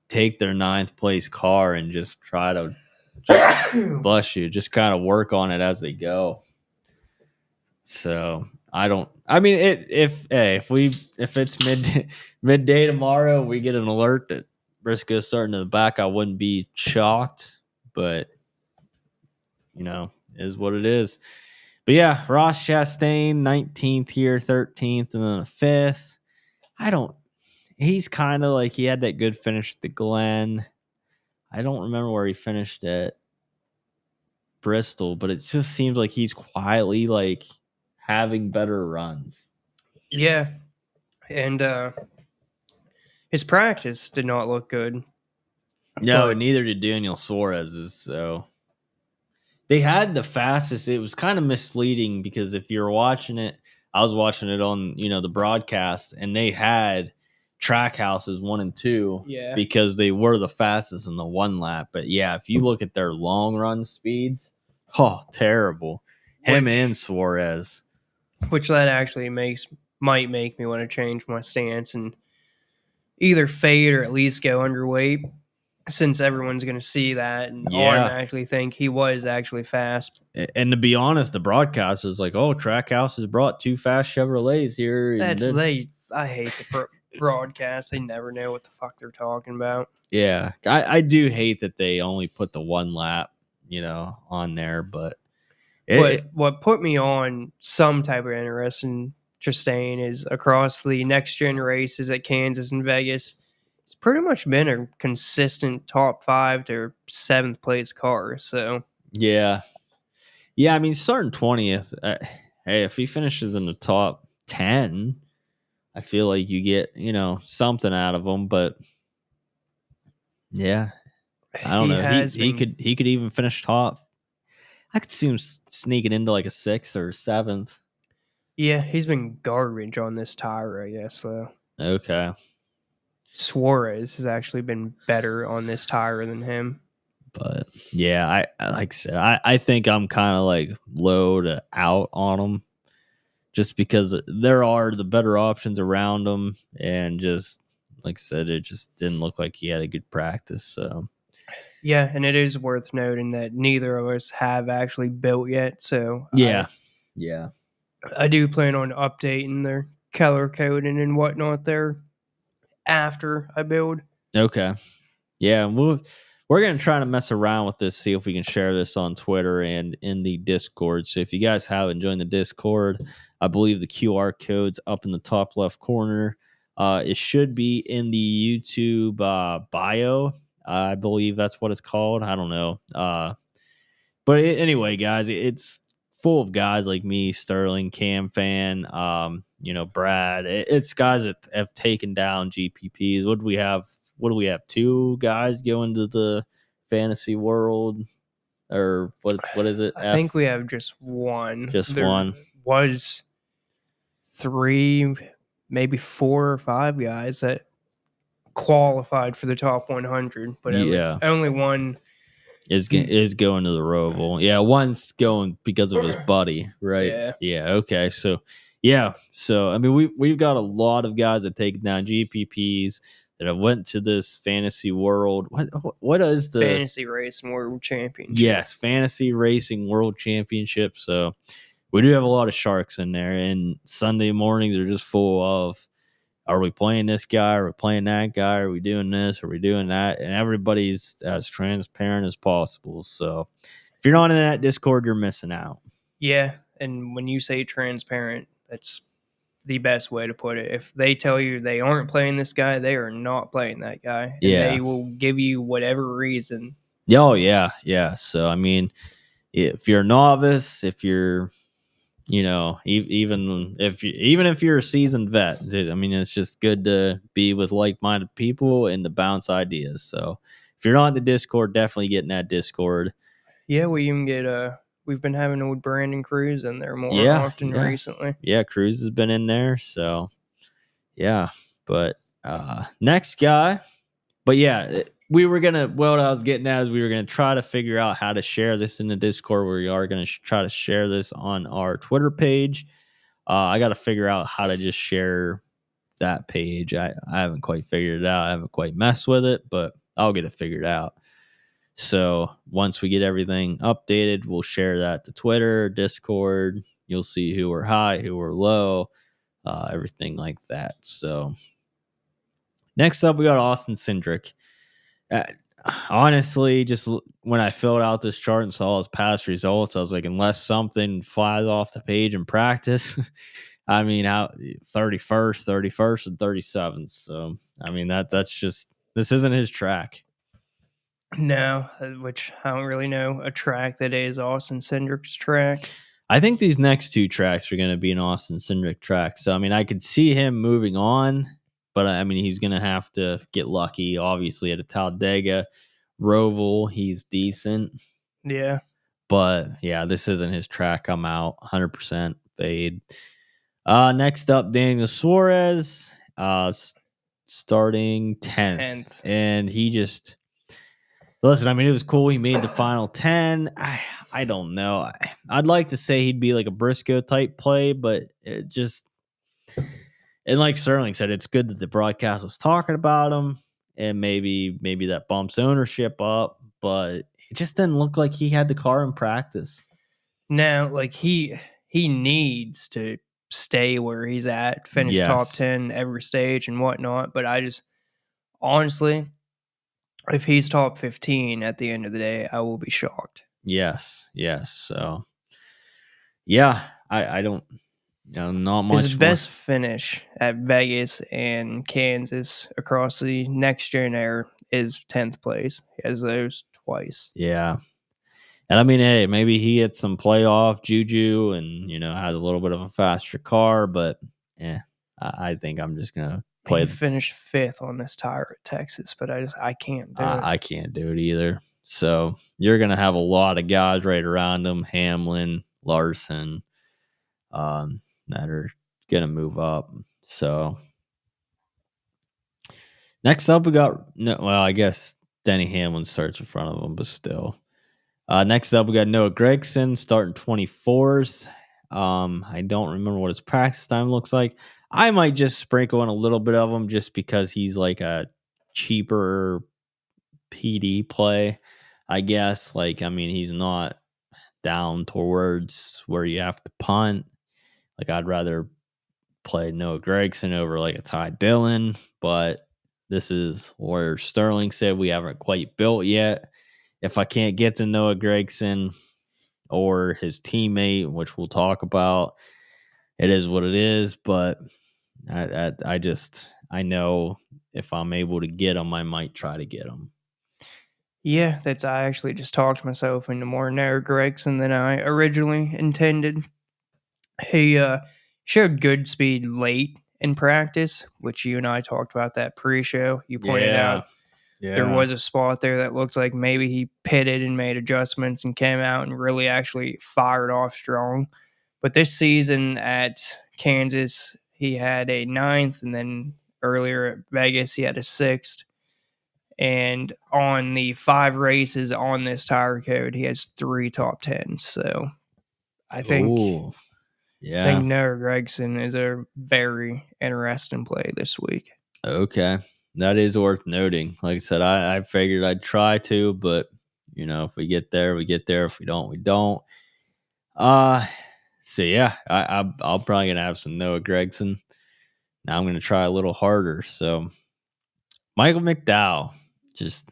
take their 9th place car and just try to just kind of work on it as they go. So if it's midday tomorrow, we get an alert that Briscoe's starting to the back, I wouldn't be shocked, but is what it is. But yeah, Ross Chastain, 19th here, 13th, and then a 5th. He's kind of like he had that good finish at the Glen. I don't remember where he finished at Bristol, but it just seems like he's quietly like having better runs. Yeah. And his practice did not look good. No, and neither did Daniel Suarez's. So they had the fastest. It was kind of misleading because if you're watching it, I was watching it on the broadcast, and they had track houses 1 and 2 because they were the fastest in the 1 lap. But yeah, if you look at their long run speeds, terrible. Him and Suarez. Which that actually might make me want to change my stance and either fade or at least go underweight, since everyone's going to see that and automatically think he was actually fast. And to be honest, the broadcast is like, "Oh, Trackhouse has brought 2 fast Chevrolets here." I hate the broadcast. They never know what the fuck they're talking about. Yeah, I do hate that they only put the 1 lap, on there. But what put me on some type of interest in Chastain is across the next gen races at Kansas and Vegas. It's pretty much been a consistent top 5 to 7th place car. So Yeah. Yeah, I mean, starting 20th, hey, if he finishes in the top 10, I feel like you get, something out of him. But yeah, I don't he know. He has he been, could he could even finish top. I could see him sneaking into like a 6th or 7th. yeah, he's been garbage on this tire, I guess. Though Okay. Suarez has actually been better on this tire than him. But yeah, I like I said, I think I'm kind of like low to out on him just because there are the better options around him. And just like I said, it just didn't look like he had a good practice. So Yeah, and it is worth noting that neither of us have actually built yet. So yeah. Yeah. I do plan on updating their color coding and whatnot there after I build. Okay. Yeah, and we're gonna try to mess around with this, see if we can share this on Twitter and in the Discord. So if you guys haven't joined the Discord, I believe the QR code's up in the top left corner. It should be in the YouTube bio. I believe that's what it's called. I don't know. But anyway, guys, it's full of guys like me, Sterling, Cam Fan, Brad. It's guys that have taken down GPPs. What do we have? What do we have? Two guys go into the fantasy world, or what is it? I think we have just one. Just There one. was 3, maybe 4 or 5 guys that qualified for the top 100, but Yeah, only one. is going to the Roval. Yeah, one's going because of his buddy, right? Yeah, Yeah. Okay. So yeah. So I mean, we've got a lot of guys that take down GPPs that have went to this fantasy world. What is the fantasy racing world championship. yes fantasy racing world championship? So we do have a lot of sharks in there, and Sunday mornings are just full of. Are we playing this guy? Are we playing that guy? Are we doing this? Are we doing that? And everybody's as transparent as possible. So if you're not in that Discord, you're missing out. Yeah, and when you say transparent, that's the best way to put it. If they tell you they aren't playing this guy, they are not playing that guy, and Yeah. they will give you whatever reason. Oh, yeah. Yeah. So, I mean, if you're a novice, if you're, even if you're a seasoned vet, I mean, it's just good to be with like-minded people and to bounce ideas. So if you're not in the Discord, definitely get in that Discord. Yeah, we even get we've been having old Brandon Cruz in there more Yeah. often Yeah. recently. Yeah. Cruz has been in there. So, yeah, but next guy. But yeah, we were gonna. What I was getting at is we were gonna try to figure out how to share this in the Discord. We are gonna try to share this on our Twitter page. I got to figure out how to just share that page. I haven't quite figured it out. I haven't quite messed with it, but I'll get it figured out. So once we get everything updated, we'll share that to Twitter, Discord. You'll see who are high, who are low, everything like that. So next up, we got Austin Cindric. Uh, Honestly, just when I filled out this chart and saw his past results, I was like, unless something flies off the page in practice, I mean, how 31st, and 37th. So, I mean, that's just this isn't his track. No, which I don't really know a track that is Austin Cindric's track. I think these next two tracks are going to be an Austin Cindric track. So, I mean, I could see him moving on, but I mean, he's going to have to get lucky. Obviously, at a Talladega, Roval, he's decent. Yeah. But yeah, this isn't his track. I'm out 100% fade. Next up, Daniel Suarez, starting 10th. And he just, listen, I mean, it was cool. He made the final 10. I don't know. I'd like to say he'd be like a Briscoe type play, but it just, and like Sterling said, it's good that the broadcast was talking about him, and maybe that bumps ownership up, but it just didn't look like he had the car in practice. Now, like he needs to stay where he's at, finish top Yes. 10 every stage and whatnot. But I just honestly, if he's top 15 at the end of the day, I will be shocked. Yes. So yeah, I don't. not much. His best finish at Vegas and Kansas across the next gen era is 10th place. He has those twice. Yeah. And I mean, hey, maybe he gets some playoff juju and, has a little bit of a faster car, but I think I'm just going to play. He finished 5th on this tire at Texas, but I can't do it. I can't do it either. So you're going to have a lot of guys right around him, Hamlin, Larson, that are going to move up. So next up, we got, I guess Denny Hamlin starts in front of him, but still. Next up, we got Noah Gragson starting 24th. I don't remember what his practice time looks like. I might just sprinkle in a little bit of him just because he's like a cheaper PD play, I guess. He's not down towards where you have to punt. I'd rather play Noah Gragson over like a Ty Dillon, but this is where Sterling said we haven't quite built yet. If I can't get to Noah Gragson or his teammate, which we'll talk about, it is what it is. But I know if I'm able to get him, I might try to get him. Yeah, I actually just talked myself into more Noah Gragson than I originally intended. He showed good speed late in practice, which you and I talked about that pre-show. You pointed out there was a spot there that looked like maybe he pitted and made adjustments and came out and really actually fired off strong. But this season at Kansas, he had a 9th, and then earlier at Vegas, he had a 6th. And on the 5 races on this tire code, he has 3 top 10s. So I think Noah Gragson is a very interesting play this week. Okay. That is worth noting. Like I said, I figured I'd try to, but if we get there, we get there. If we don't, we don't. So yeah, I'll probably gonna have some Noah Gragson. Now I'm gonna try a little harder. So Michael McDowell just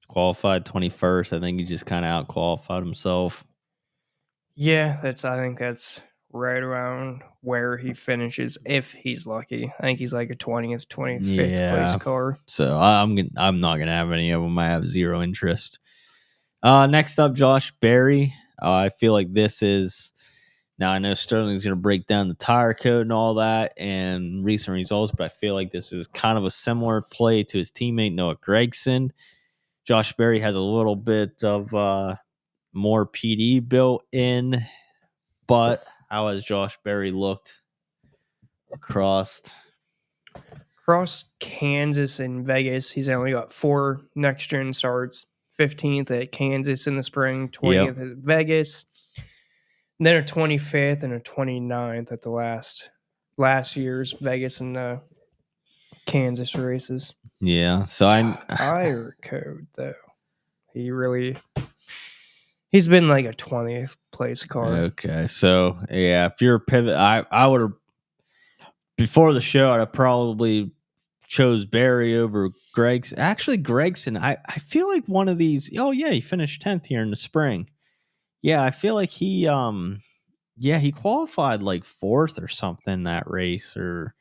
qualified 21st. I think he just kind of out qualified himself. Yeah, I think that's right around where he finishes if he's lucky. I think he's like a 20th, 25th place car. So I'm not gonna have any of them. I have zero interest. Next up, Josh Berry. I feel like this is now. I know Sterling's gonna break down the tire code and all that and recent results, but I feel like this is kind of a similar play to his teammate Noah Gragson. Josh Berry has a little bit of more PD built in, but how has Josh Berry looked across Kansas and Vegas? He's only got 4 next gen starts. 15th at Kansas in the spring, 20th at Vegas, and then a 25th and a 29th at the last year's Vegas and Kansas races. Yeah, so tire code though. He's been like a 20th place car. Okay, so yeah, if you're a pivot, I would have before the show. I'd have probably chose Barry over Gregson. Actually, Gregson, I feel like one of these. Oh yeah, he finished 10th here in the spring. Yeah, I feel like he he qualified like 4th or something that race, or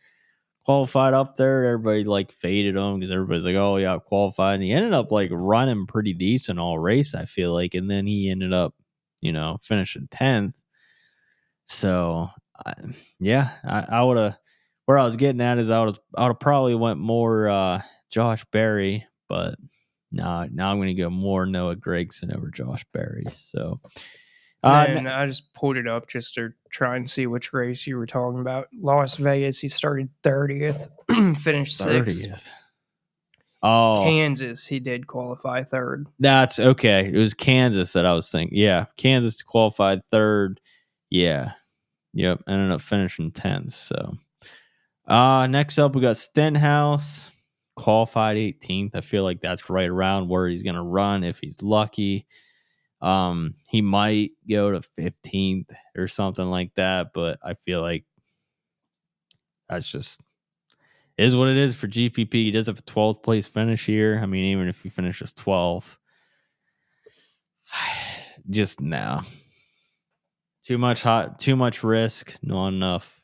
qualified up there. Everybody like faded him because everybody's like, oh yeah, qualified. And he ended up like running pretty decent all race, I feel like. And then he ended up, finishing 10th. So I would have, where I was getting at is I would have probably went more Josh Berry, but now I'm going to go more Noah Gragson over Josh Berry. So and I just pulled it up just to try and see which race you were talking about. Las Vegas, he started 30th, finished 6th. Oh, Kansas, he did qualify 3rd. That's okay. It was Kansas that I was thinking. Yeah, Kansas qualified 3rd. Yeah. Yep. Ended up finishing 10th. So next up we got Stenhouse, qualified 18th. I feel like that's right around where he's gonna run if he's lucky. He might go to 15th or something like that, but I feel like that's just is what it is for GPP. He does have a 12th place finish here. I mean, even if he finishes 12th, just now. Too much risk, not enough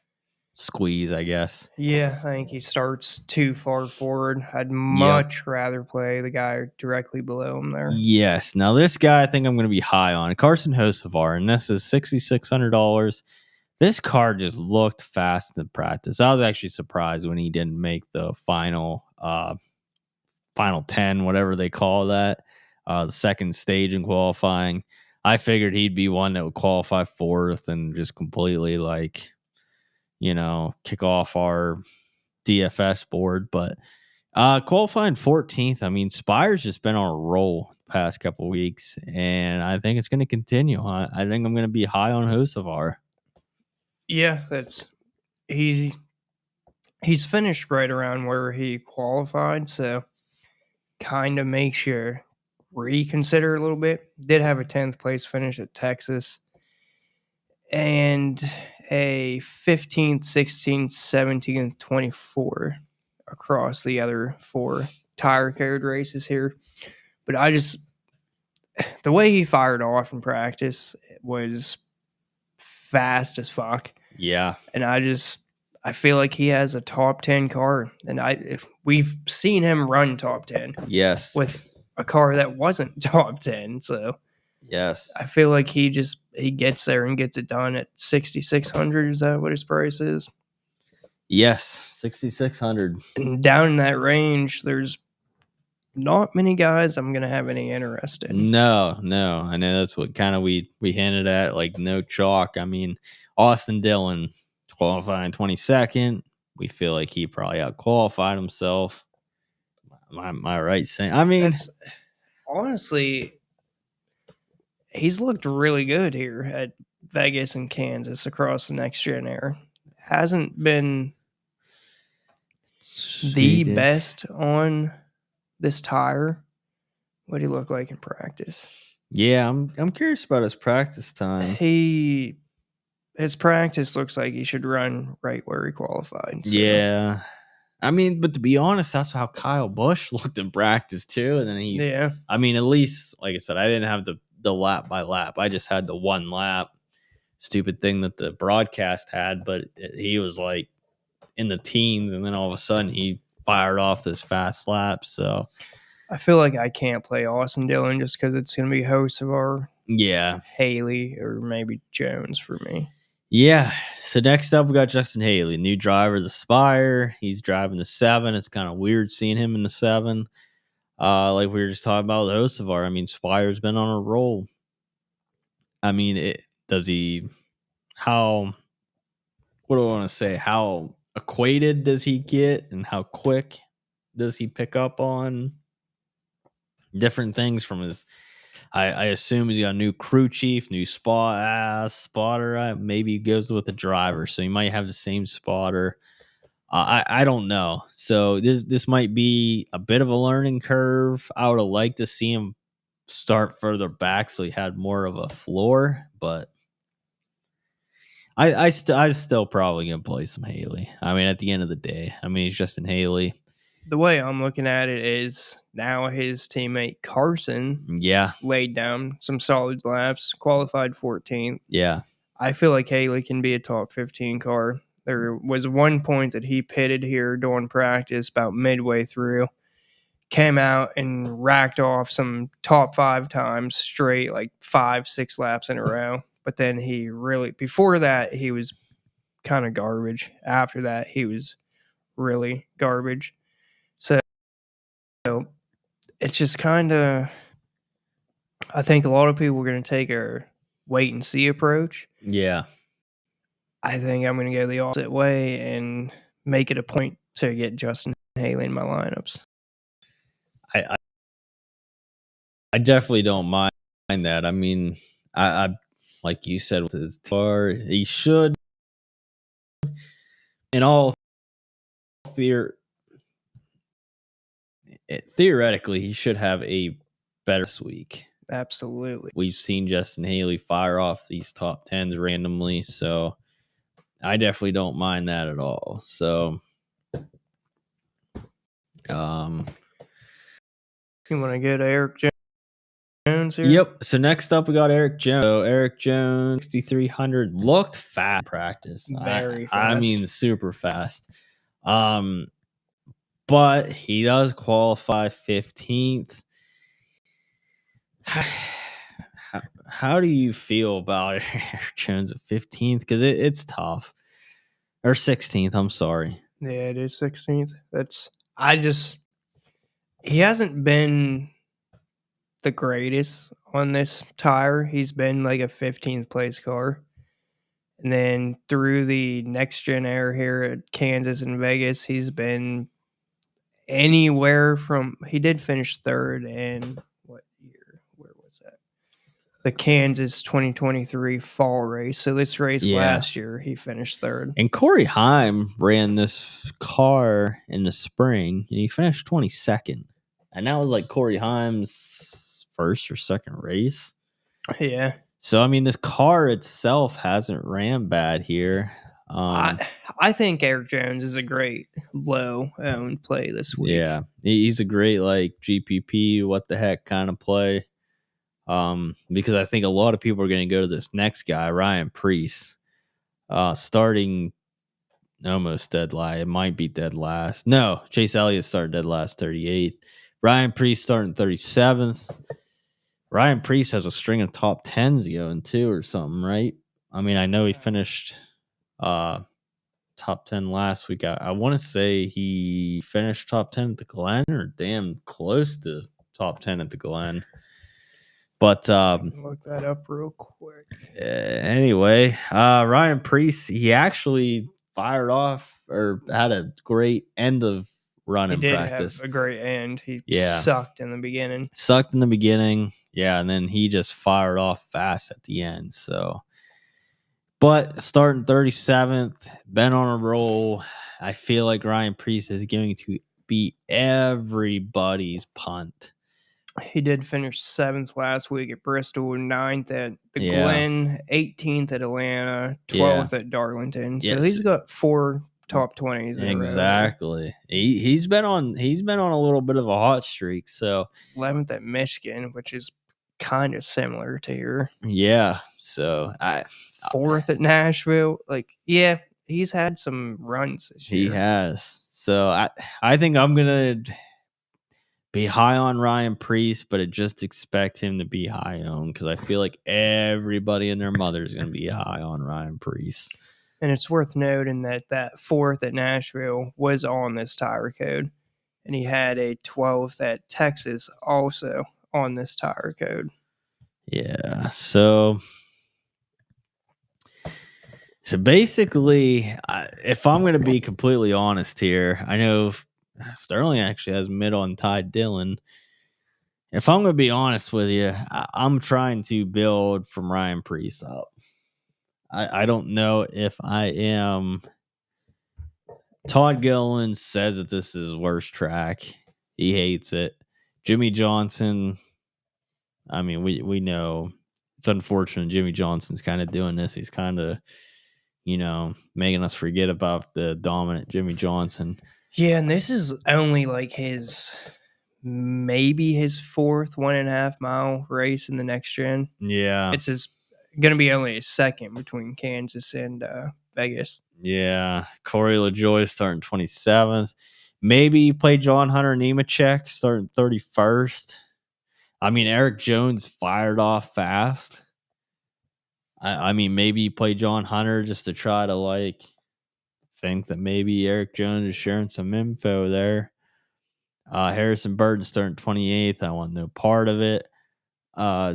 squeeze, I guess. Yeah, I think he starts too far forward. I'd Yep. much rather play the guy directly below him there. Yes. Now this guy I think I'm going to be high on. Carson Hocevar, and this is $6,600. This car just looked fast in practice. I was actually surprised when he didn't make the final 10, whatever they call that, the second stage in qualifying. I figured he'd be one that would qualify fourth and just completely kick off our DFS board. But qualifying 14th, I mean, Spire's just been on a roll the past couple weeks, and I think it's going to continue. I think I'm going to be high on Hocevar. Yeah, he's finished right around where he qualified, so kind of makes you reconsider a little bit. Did have a 10th place finish at Texas and a 15th, 16th, 17th, 24 across the other 4 tire carried races here. But the way he fired off in practice was fast as fuck. Yeah. And I feel like he has a top 10 car. And if we've seen him run top 10. Yes. With a car that wasn't top 10. So yes, I feel like he gets there and gets it done at 6,600. Is that what his price is? Yes, 6,600. And down in that range, there's not many guys I'm gonna have any interest in. No. I know that's what kind of we hinted at, like no chalk. I mean, Austin Dillon qualifying 22nd. We feel like he probably outqualified himself. Am I right saying? I mean, honestly, he's looked really good here at Vegas and Kansas across the next gen era. Hasn't been the best on this tire. What do he look like in practice? Yeah, I'm curious about his practice time. His practice looks like he should run right where he qualified. So. Yeah. I mean, but to be honest, that's how Kyle Busch looked in practice too. And then I mean, at least, like I said, I didn't have the lap by lap. I just had the one lap stupid thing that the broadcast had, but he was like in the teens, and then all of a sudden he fired off this fast lap. So I feel like I can't play Austin Dillon just because it's going to be Hocevar, Haley, or maybe Jones for me. Yeah. So next up, we got Justin Haley, new driver, the Spire. He's driving the 7. It's kind of weird seeing him in the 7. Like we were just talking about with Hocevar. I mean, Spire's been on a roll. I mean, what do I want to say? How equated does he get, and how quick does he pick up on different things from his? I assume he's got a new crew chief, new spotter. Maybe he goes with the driver, so he might have the same spotter. I don't know. So this might be a bit of a learning curve. I would have liked to see him start further back so he had more of a floor, but I still probably gonna play some Haley. I mean, at the end of the day, I mean, he's Justin Haley. The way I'm looking at it is now his teammate Carson laid down some solid laps, qualified 14th. Yeah. I feel like Haley can be a top 15 car. There was one point that he pitted here during practice about midway through, came out and racked off some top 5 times straight, like 5-6 laps in a row. But then before that, he was kind of garbage. After that, he was really garbage. So it's just kind of, I think a lot of people are going to take a wait and see approach. Yeah. I think I'm going to go the opposite way and make it a point to get Justin Haley in my lineups. I definitely don't mind that. I mean, I like you said with his car, he should, in all theoretically, he should have a better this week. Absolutely. We've seen Justin Haley fire off these top 10s randomly, so I definitely don't mind that at all. So, you want to go to Eric Jones? Jones here? Yep. So next up, we got Eric Jones. So Eric Jones, 6,300, looked fast in practice. Very I fast. mean, super fast. But he does qualify 15th. How do you feel about Eric Jones at 15th? Because it's tough. Or 16th, I'm sorry. Yeah, it is 16th. He hasn't been the greatest on this tire. He's been like a 15th place car. And then through the next gen era here at Kansas and Vegas, he's been anywhere from, he did finish third in what year? Where was that? The Kansas 2023 fall race. So this race last year, he finished third. And Corey Heim ran this car in the spring, and he finished 22nd. And that was like Corey Heim's first or second race. Yeah. So, I mean, this car itself hasn't ran bad here. I think Eric Jones is a great low owned play this week. Yeah. He's a great, like, GPP, what the heck kind of play. Because I think a lot of people are going to go to this next guy, Ryan Preece, starting almost dead last. It might be dead last. No, Chase Elliott started dead last, 38th. Ryan Preece starting 37th. Ryan Preece has a string of top 10s going too or something, right? I mean, I know he finished top 10 last week. I want to say he finished top 10 at the Glen or damn close to top 10 at the Glen. But look that up real quick. Anyway, Ryan Preece, he actually fired off or had a great end of run in practice. Have a great end. He sucked in the beginning. Yeah, and then he just fired off fast at the end. So, but starting 37th, been on a roll. I feel like Ryan Preece is going to beat everybody's punt. He did finish 7th last week at Bristol, 9th at the Glen, 18th at Atlanta, 12th at Darlington. So he's got 4 top 20s in exactly. a row. He's been on a little bit of a hot streak. So 11th at Michigan, which is kind of similar to here. Yeah. So 4th at Nashville. Like, yeah, he's had some runs this year. He has. So I think I'm gonna be high on Ryan Preece, but I just expect him to be high on because I feel like everybody and their mother is going to be high on Ryan Preece. And it's worth noting that 4th at Nashville was on this tire code, and he had a 12th at Texas also on this tire code. Yeah. So basically, if I'm going to be completely honest here, I know Sterling actually has mid on Ty Dillon. If I'm going to be honest with you, I'm trying to build from Ryan Preece up. I don't know if I am. Todd Gilliland says that this is his worst track. He hates it. Jimmy Johnson, I mean, we know it's unfortunate Jimmy Johnson's kind of doing this. He's kind of, making us forget about the dominant Jimmy Johnson. Yeah, and this is only like maybe his 4th 1.5 mile race in the next gen. Yeah. It's going to be only a second between Kansas and Vegas. Yeah. Corey LaJoie starting 27th. Maybe play John Hunter Nemechek starting 31st. I mean, Eric Jones fired off fast. I mean, maybe you play John Hunter just to try to think that maybe Eric Jones is sharing some info there. Harrison Burton starting 28th. I want no part of it.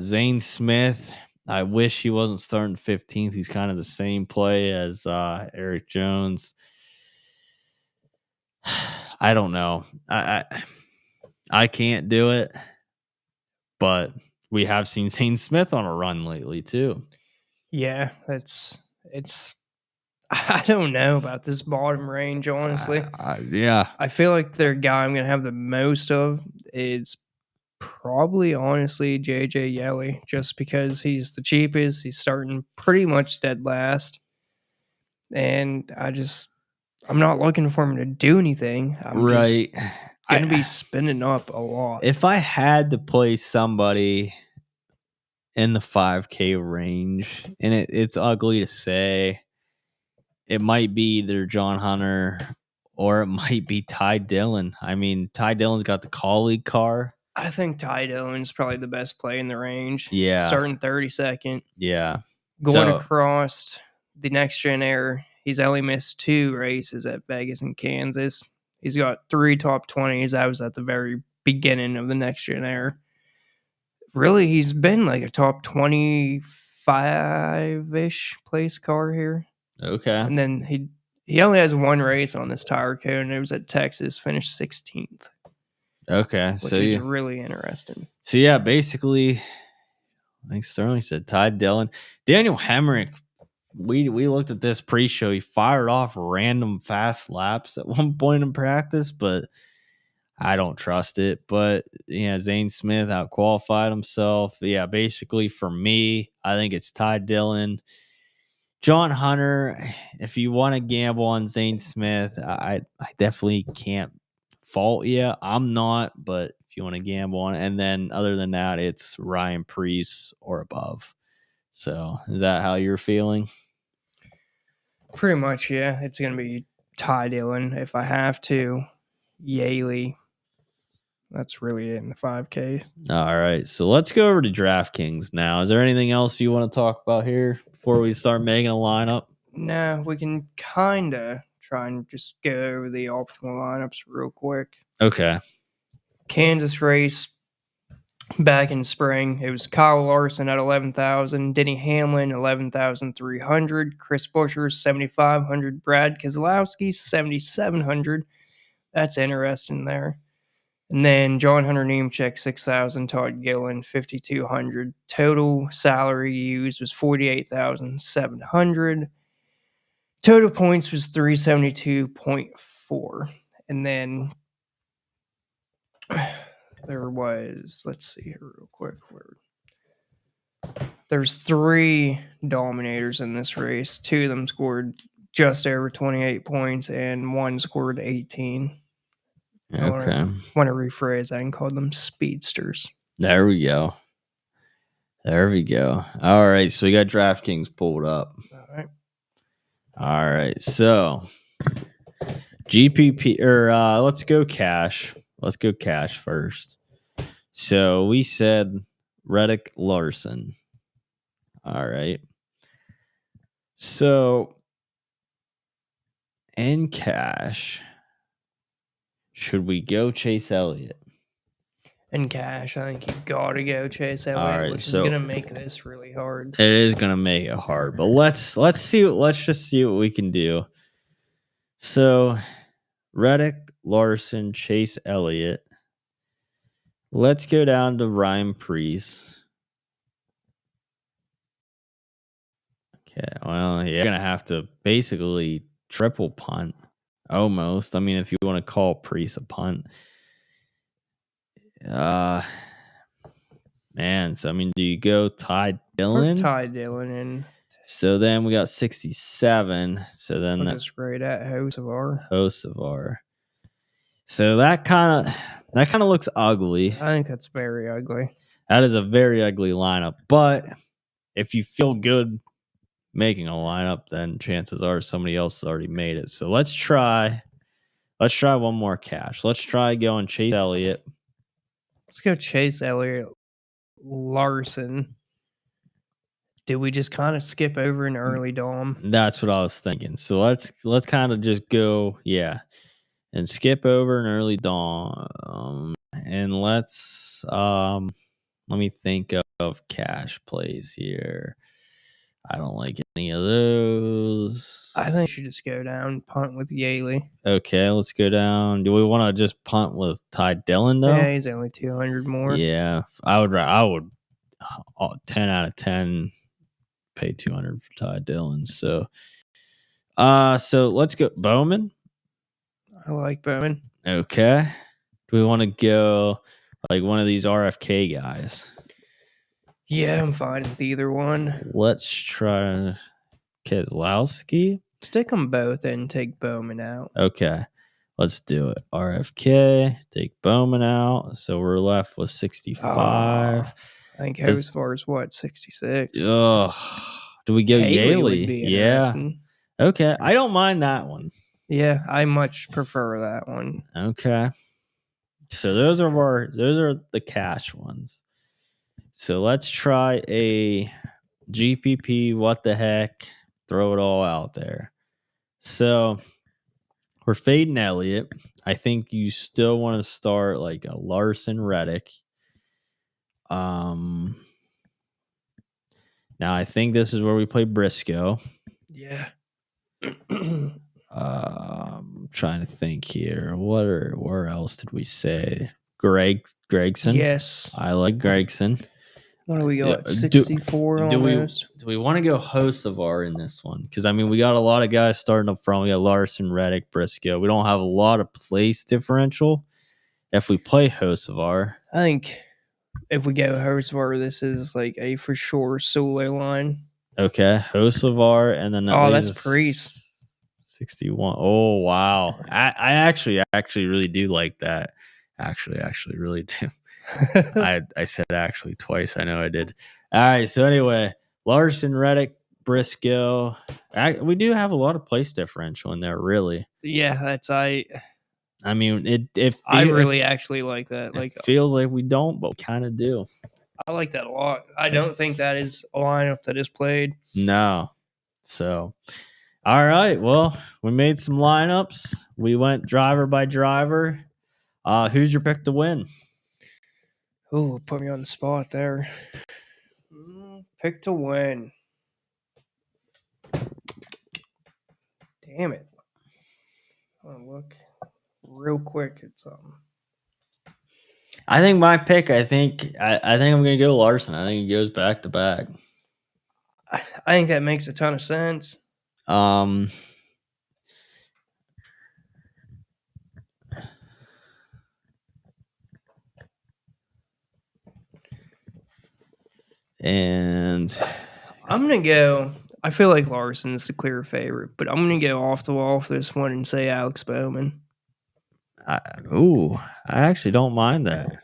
Zane Smith, I wish he wasn't starting 15th. He's kind of the same play as Eric Jones. I don't know. I can't do it, but we have seen Zane Smith on a run lately too. Yeah, it's. I don't know about this bottom range, honestly. Yeah. I feel like their guy I'm going to have the most of is probably, honestly, JJ Yelly, just because he's the cheapest. He's starting pretty much dead last. And I'm not looking for him to do anything. I'm just going to be spending up a lot. If I had to play somebody in the 5K range, and it's ugly to say. It might be either John Hunter or it might be Ty Dillon. I mean, Ty Dillon's got the colleague car. I think Ty Dillon's probably the best play in the range. Yeah. Starting 32nd. Yeah. Going across the next gen air, he's only missed 2 races at Vegas and Kansas. He's got 3 top 20s. I was at the very beginning of the next gen air. Really, he's been like a top 25-ish place car here. Okay. And then he only has 1 race on this tire code, and it was at Texas, finished 16th. Okay. Which is really interesting. So, yeah, basically, I think Sterling said Ty Dillon. Daniel Hemrick, we looked at this pre-show. He fired off random fast laps at one point in practice, but I don't trust it. But, yeah, Zane Smith out-qualified himself. Yeah, basically, for me, I think it's Ty Dillon. John Hunter, if you want to gamble on Zane Smith, I definitely can't fault you. I'm not, but if you want to gamble on it. And then other than that, it's Ryan Preece or above. So is that how you're feeling? Pretty much, yeah. It's going to be Ty Dillon if I have to. Yaley. That's really it in the 5K. All right. So let's go over to DraftKings now. Is there anything else you want to talk about here before we start making a lineup? No, we can kind of try and just go over the optimal lineups real quick. Okay. Kansas race back in spring. It was Kyle Larson at 11,000, Denny Hamlin 11,300, Chris Buescher 7,500, Brad Keselowski 7,700. That's interesting there. And then John Hunter Nemechek 6,000, Todd Gillen 5,200. Total salary used was 48,700. Total points was 372.4. And then there was, let's see here real quick. There's 3 dominators in this race. 2 of them scored just over 28 points, and 1 scored 18. Okay. I want to rephrase that and call them speedsters. There we go. All right. So we got DraftKings pulled up. All right. So GPP let's go cash. Let's go cash first. So we said Reddick Larson. All right. So in cash, should we go Chase Elliott? In cash, I think you gotta go Chase Elliott, which is gonna make this really hard. It is gonna make it hard, but let's just see what we can do. So Reddick, Larson, Chase Elliott. Let's go down to Ryan Preece. Okay, well, you're gonna have to basically triple punt, almost. I mean, if you want to call Preece a punt, man. So I mean, do you go Ty Dillon? Ty Dillon, and so then we got 67. So then that's great at Hocevar. So that kind of looks ugly. I think that's very ugly. That is a very ugly lineup. But if you feel good making a lineup, then chances are somebody else has already made it. So let's try one more cash. Let's try going Chase Elliott. Let's go Chase Elliott, Larson. Did we just kind of skip over an early Dom? That's what I was thinking. So let's kind of just go, and skip over an early Dom. And let's let me think of cash plays here. I don't like any of those. I think you should just go down, punt with Yaley. Okay, let's go down. Do we want to just punt with Ty Dillon though? Yeah, he's only 200 more. Yeah, I would 10 out of 10 pay 200 for Ty Dillon. So let's go Bowman. I like Bowman. Okay. Do we want to go like one of these RFK guys? Yeah, I'm fine with either one. Let's try Keselowski. Stick them both and take Bowman out. Okay. Let's do it. RFK, take Bowman out. So we're left with 65. I think Hocevar is what, 66? Ugh. Do we go Haley would Yaley? be Yeah. interesting. Okay. I don't mind that one. Yeah, I much prefer that one. Okay. So those are the cash ones. So let's try a GPP. What the heck? Throw it all out there. So we're fading Elliott. I think you still want to start like a Larson Reddick. Now I think this is where we play Briscoe. Yeah. Trying to think here. Where else did we say? Gregson. Yes. I like Gregson. What do we got? Do 64 almost. Do we want to go Hocevar in this one? Because I mean, we got a lot of guys starting up front. We got Larson, Reddick, Briscoe. We don't have a lot of place differential. If we play Hocevar, I think if we go Hocevar, this is like a for sure solo line. okay, Hocevar, and then that's Priest. 61. Oh wow, I actually really do like that. Actually really do. I said actually twice. I know I did. All right. So anyway, Larson, Reddick, Briscoe. We do have a lot of place differential in there, really. Yeah, that's I mean, I really actually like that. Like, it feels like we don't, but we kind of do. I like that a lot. I don't think that is a lineup that is played. No. So, all right. Well, we made some lineups. We went driver by driver. Who's your pick to win? Oh, put me on the spot there. Pick to win. Damn it. I'll look real quick at something. I think my pick. I think I'm going to go Larson. I think he goes back to back. I think that makes a ton of sense. And I'm going to go. I feel like Larson is the clear favorite, but I'm going to go off the wall for this one and say Alex Bowman. I actually don't mind that.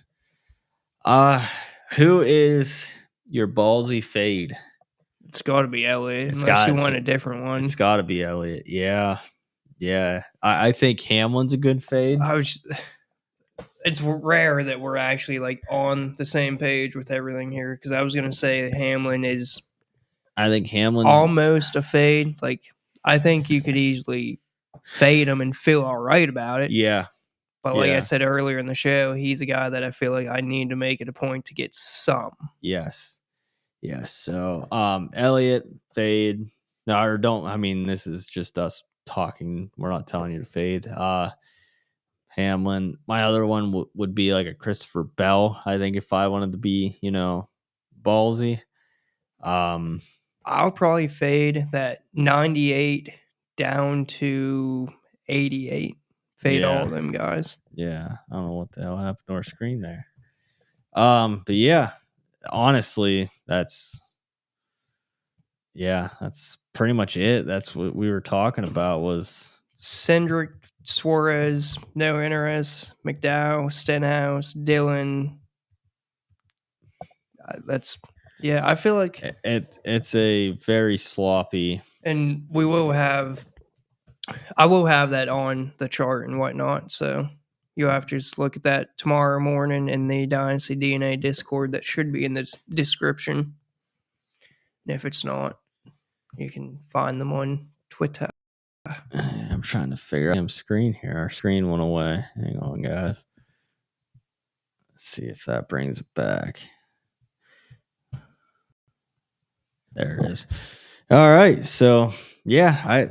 Who is your ballsy fade? It's got to be Elliott, unless you want a different one. It's got to be Elliott. Yeah. I think Hamlin's a good fade. It's rare that we're actually like on the same page with everything here, because I was going to say Hamlin is. I think Hamlin's almost a fade. Like, I think you could easily fade him and feel all right about it. Yeah. But like I said earlier in the show, he's a guy that I feel like I need to make it a point to get some. Yes. So, Elliott fade. No, or don't. I mean, this is just us talking. We're not telling you to fade. Hamlin. My other one would be like a Christopher Bell. I think if I wanted to be, ballsy. I'll probably fade that 98 down to 88. Fade all of them guys. Yeah. I don't know what the hell happened to our screen there. But yeah, honestly, that's pretty much it. That's what we were talking about was Cindric, Suarez, no interest, McDowell, Stenhouse, Dillon. I feel like it's a very sloppy, and I will have that on the chart and whatnot. So you'll have to just look at that tomorrow morning in the Dynasty DNA Discord that should be in the description. And if it's not, you can find them on Twitter. I'm trying to figure out the screen here. Our screen went away. Hang on, guys. Let's see if that brings it back. There it is. All right. So, we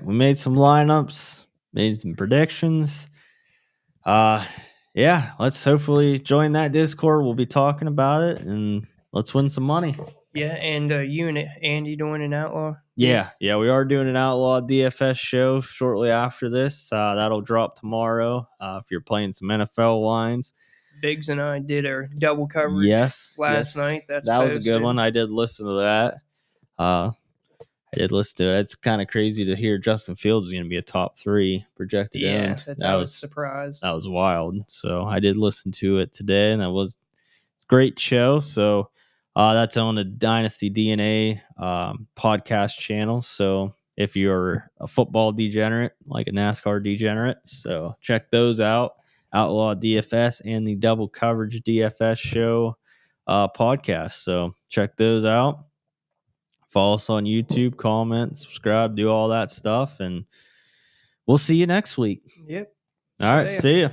made some lineups, made some predictions. Let's hopefully join that Discord. We'll be talking about it and let's win some money. Yeah, and you and Andy doing an outlaw? Yeah, we are doing an outlaw DFS show shortly after this. That'll drop tomorrow. If you're playing some NFL lines. Biggs and I did our double coverage last night. That was a good one. I did listen to that. I did listen to it. It's kind of crazy to hear Justin Fields is going to be a top 3 projected. Yeah, I was surprised. That was wild. So I did listen to it today, and that was a great show. So That's on the Dynasty DNA podcast channel. So if you're a football degenerate, like a NASCAR degenerate, so check those out. Outlaw DFS and the Double Coverage DFS show podcast. So check those out. Follow us on YouTube, comment, subscribe, do all that stuff, and we'll see you next week. Yep. All right, see ya.